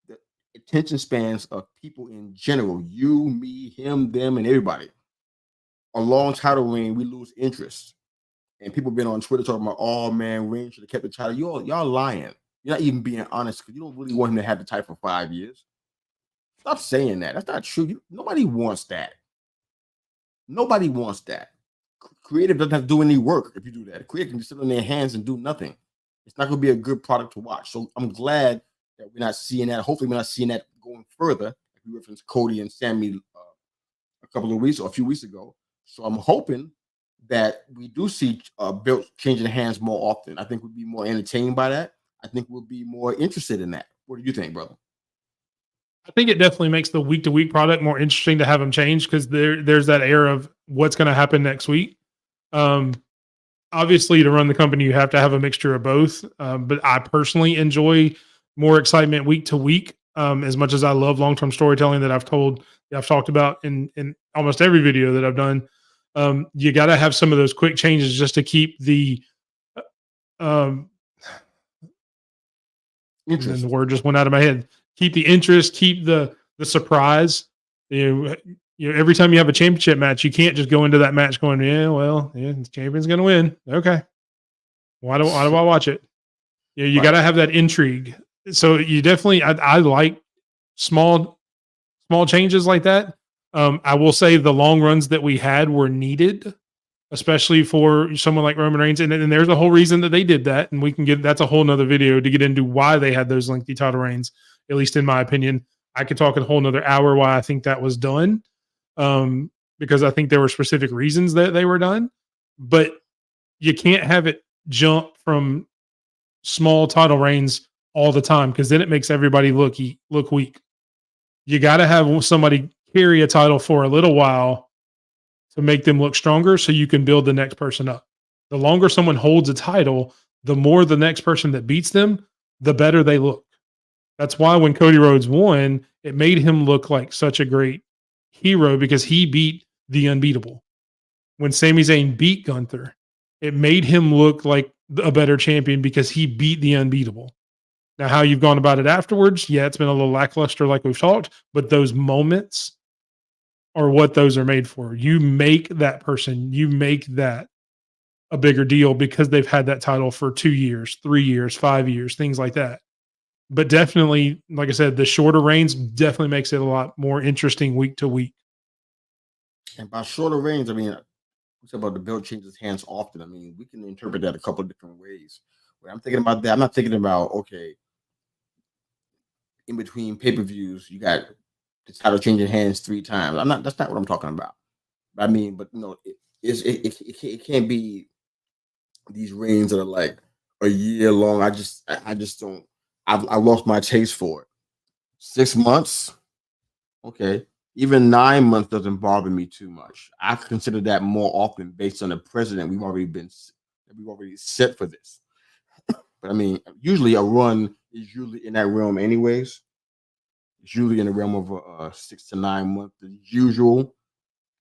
the attention spans of people in general, you, me, him, them, and everybody. A long title reign, we lose interest. And people been on Twitter talking about, oh man, Reigns should have kept the title. Y'all lying. You're not even being honest because you don't really want him to have the title for 5 years. Stop saying that. That's not true. Nobody wants that. Nobody wants that. Creative doesn't have to do any work if you do that. Creative can just sit on their hands and do nothing. It's not going to be a good product to watch. So I'm glad that we're not seeing that. Hopefully, we're not seeing that going further. Like we referenced Cody and Sammy a few weeks ago. So I'm hoping that we do see belts changing hands more often. I think we'll be more entertained by that. I think we'll be more interested in that. What do you think, brother? I think it definitely makes the week to week product more interesting to have them change because there's that air of what's going to happen next week. Obviously, to run the company, you have to have a mixture of both. But I personally enjoy more excitement week to week. As much as I love long term storytelling that I've talked about in almost every video that I've done. You got to have some of those quick changes just to keep the and then the word just went out of my head. Keep the interest, keep the surprise. Every time you have a championship match, you can't just go into that match going, the champion's going to win. Okay, why do I watch it? You got to have that intrigue. So you definitely, I like small changes like that. I will say the long runs that we had were needed, especially for someone like Roman Reigns. And there's a whole reason that they did that. And that's a whole nother video to get into why they had those lengthy title reigns, at least in my opinion. I could talk a whole nother hour why I think that was done. Because I think there were specific reasons that they were done, but you can't have it jump from small title reigns all the time because then it makes everybody look weak. You got to have somebody carry a title for a little while to make them look stronger so you can build the next person up. The longer someone holds a title, the more the next person that beats them, the better they look. That's why when Cody Rhodes won, it made him look like such a great hero because he beat the unbeatable. When Sami Zayn beat Gunther, it made him look like a better champion because he beat the unbeatable. Now, how you've gone about it afterwards, it's been a little lackluster like we've talked, but those moments are what those are made for. You make that person, you make that a bigger deal because they've had that title for 2 years, 3 years, 5 years, things like that. But definitely, like I said, the shorter reigns definitely makes it a lot more interesting week to week. And by shorter reigns, I mean, we talk about the belt changes hands often. I mean, we can interpret that a couple of different ways. When I'm thinking about that, I'm not thinking about, okay, in between pay-per-views, you got the title changing hands 3 times. That's not what I'm talking about. I mean, but it can't be these reigns that are like a year long. I just don't. I lost my taste for it. 6 months, okay. Even 9 months doesn't bother me too much. I consider that more often based on the precedent we've already set for this. But I mean, usually a run is usually in that realm, anyways. It's usually in the realm of 6 to 9 months. The usual,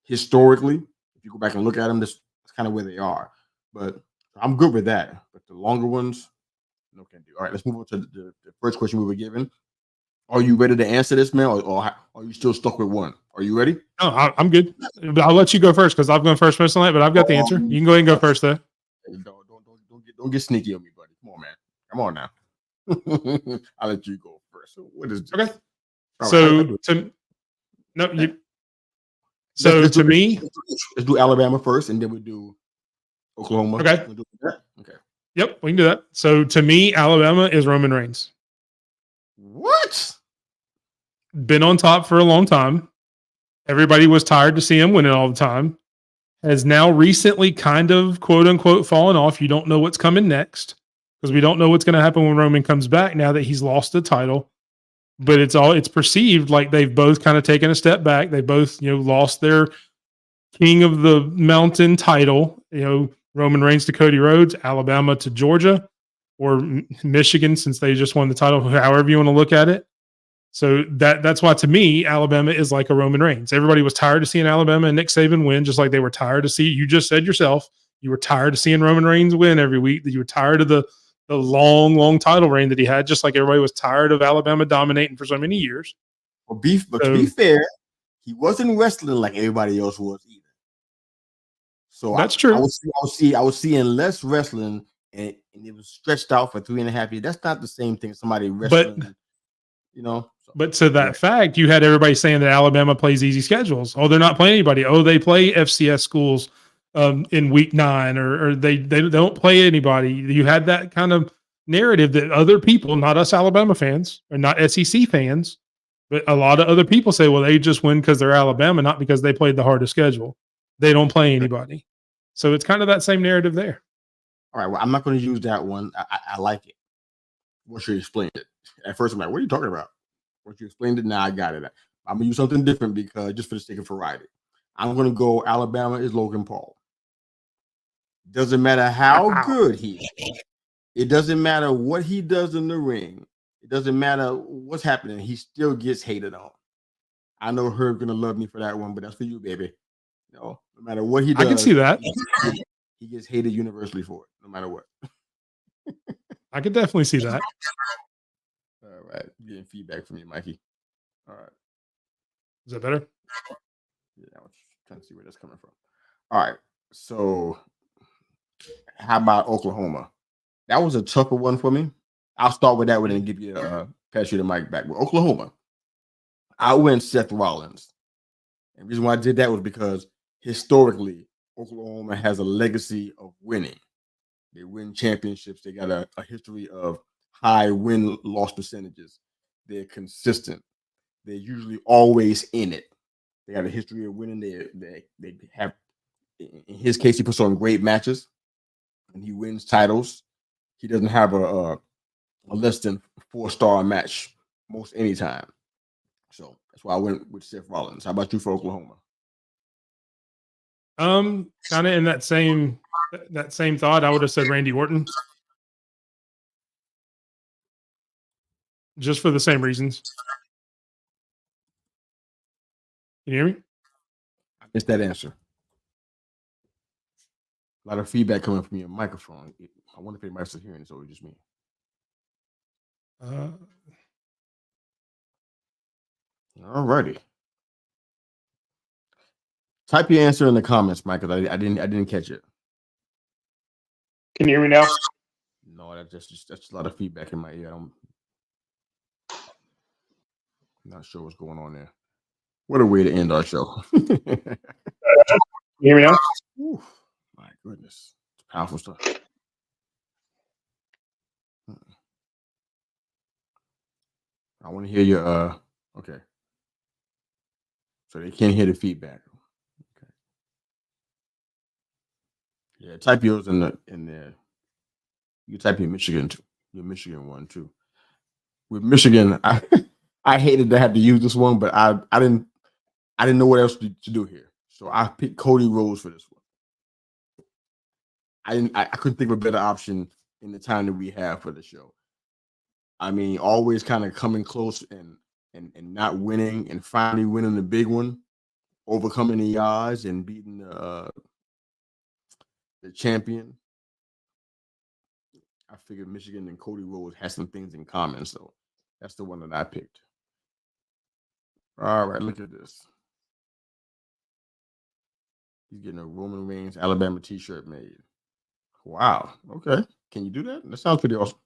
historically, if you go back and look at them, that's kind of where they are. But I'm good with that. But the longer ones, no can do. All right, let's move on to the first question we were given. Are you ready to answer this, man, or are you still stuck with one? Are you ready? No, I'm good. I'll let you go first because I've gone first most tonight, but I've got the answer. You can go ahead and go first, though. Don't get sneaky on me, buddy. Come on, man. Come on now. I'll let you go first. So what is this? Okay. To me, let's do Alabama first, and then we do Oklahoma. Okay. We'll do that? Okay. Yep, we can do that. So to me, Alabama is Roman Reigns. What? Been on top for a long time. Everybody was tired to see him winning all the time. Has now recently kind of quote unquote fallen off. You don't know what's coming next because we don't know what's going to happen when Roman comes back now that he's lost the title. But it's perceived like they've both kind of taken a step back. They both, lost their King of the Mountain title. Roman Reigns to Cody Rhodes, Alabama to Georgia, or Michigan, since they just won the title, however you want to look at it. So that's why, to me, Alabama is like a Roman Reigns. Everybody was tired of seeing Alabama and Nick Saban win, just like they were tired to see, you just said yourself, you were tired of seeing Roman Reigns win every week, that you were tired of the long title reign that he had, just like everybody was tired of Alabama dominating for so many years. But to be fair, he wasn't wrestling like everybody else was either. So that's true. I was seeing less wrestling, and it was stretched out for 3.5 years. That's not the same thing. Somebody wrestling, But to that fact, you had everybody saying that Alabama plays easy schedules. Oh, they're not playing anybody. Oh, they play FCS schools in week 9, or they don't play anybody. You had that kind of narrative that other people, not us Alabama fans or not SEC fans, but a lot of other people say, well, they just win because they're Alabama, not because they played the hardest schedule. They don't play anybody. So it's kind of that same narrative there. All right. Well, I'm not going to use that one. I like it. Once you explain it. At first, I'm like, what are you talking about? Once you explained it, now I got it. I'm gonna use something different because just for the sake of variety. I'm gonna go Alabama is Logan Paul. Doesn't matter how good he is. It doesn't matter what he does in the ring. It doesn't matter what's happening. He still gets hated on. I know Herb gonna love me for that one, but that's for you, baby. No matter what he does, I can see that. He gets hated universally for it, no matter what. I could definitely see that. All right, getting feedback from you, Mikey. All right, is that better? Yeah, I was trying to see where that's coming from. All right, so how about Oklahoma? That was a tougher one for me. I'll start with that one and give you pass you the mic back. With Oklahoma, I went Seth Rollins. And the reason why I did that was because historically, Oklahoma has a legacy of winning. They win championships. They got a history of high win-loss percentages. They're consistent. They're usually always in it. They got a history of winning. They have, in his case, he puts on great matches and he wins titles. He doesn't have a less than 4-star match most any time. So that's why I went with Seth Rollins. How about you for Oklahoma? Kind of in that same thought, I would have said Randy Orton. Just for the same reasons. Can you hear me? I missed that answer. A lot of feedback coming from your microphone. I wonder if anybody's still hearing this or just me. All righty. Type your answer in the comments, Mike, because I didn't catch it. Can you hear me now? No, that's a lot of feedback in my ear. I'm not sure what's going on there. What a way to end our show. Can you hear me now? Ooh, my goodness. It's powerful stuff. I want to hear your okay. So they can't hear the feedback. Okay. Yeah, type yours in there. You type your Michigan too. Your Michigan one too. With Michigan, I hated to have to use this one, but I didn't know what else to do here. So I picked Cody Rhodes for this one. I couldn't think of a better option in the time that we have for the show. I mean, always kind of coming close and not winning, and finally winning the big one, overcoming the odds and beating the champion. I figured Michigan and Cody Rhodes had some things in common, so that's the one that I picked. All right, look at this. He's getting a Roman Reigns Alabama t-shirt made. Wow. Okay. Can you do that? That sounds pretty awesome.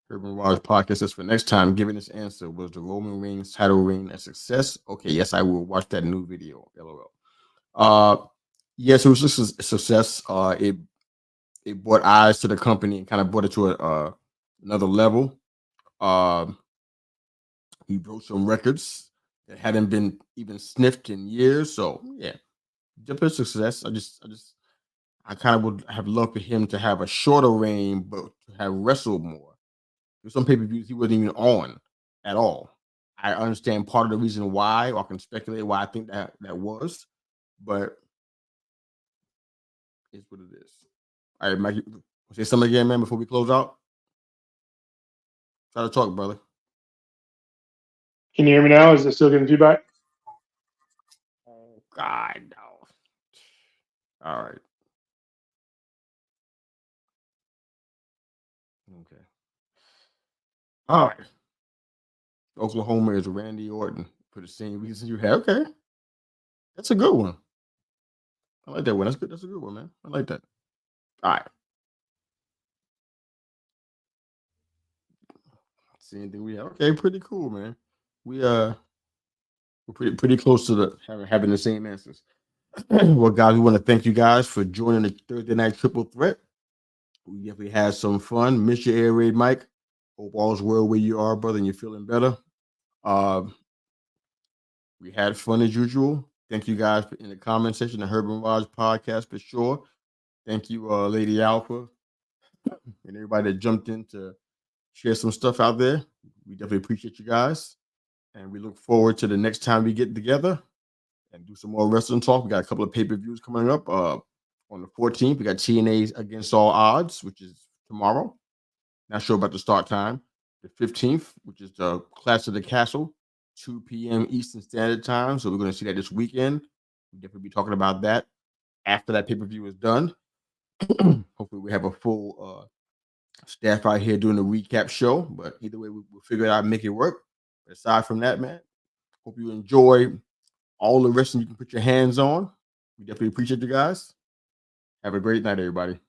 Urban Raj podcast says for next time, giving this answer, was the Roman Reigns title reign a success? Okay, yes, I will watch that new video. LOL. Yes, it was just a success. It brought eyes to the company and kind of brought it to another level. He broke some records that hadn't been even sniffed in years. So yeah, just a success. I kind of would have loved for him to have a shorter reign, but to have wrestled more. There's some pay-per-views he wasn't even on at all. I understand part of the reason why, or I can speculate why I think that was, but it's what it is. All right, Mike, say something again, man, before we close out. Try to talk, brother. Can you hear me now? Is it still getting feedback? Oh, God, no. All right. Okay. All right. Oklahoma is Randy Orton for the same reason you have. Okay. That's a good one. I like that one. That's good. That's a good one, man. I like that. All right. See anything we have? Okay, pretty cool, man. We're pretty close to having the same answers. Well, guys, we want to thank you guys for joining the Thursday Night Triple Threat. We definitely had some fun. Miss your air raid, Mike. Hope all's well where you are, brother, and you're feeling better. We had fun as usual. Thank you guys in the comment section, the Herb and Raj podcast for sure. Thank you, Lady Alpha. and everybody that jumped in to share some stuff out there. We definitely appreciate you guys. And we look forward to the next time we get together and do some more wrestling talk. We got a couple of pay-per-views coming up. On the 14th, we got TNA Against All Odds, which is tomorrow. Not sure about the start time. The 15th, which is the Clash of the Castle, 2 p.m. Eastern Standard Time. So we're going to see that this weekend. We'll definitely be talking about that after that pay-per-view is done. Hopefully we have a full staff out here doing a recap show. But either way, we'll figure it out and make it work. But aside from that, man, hope you enjoy all the wrestling you can put your hands on. We definitely appreciate you guys. Have a great night, everybody.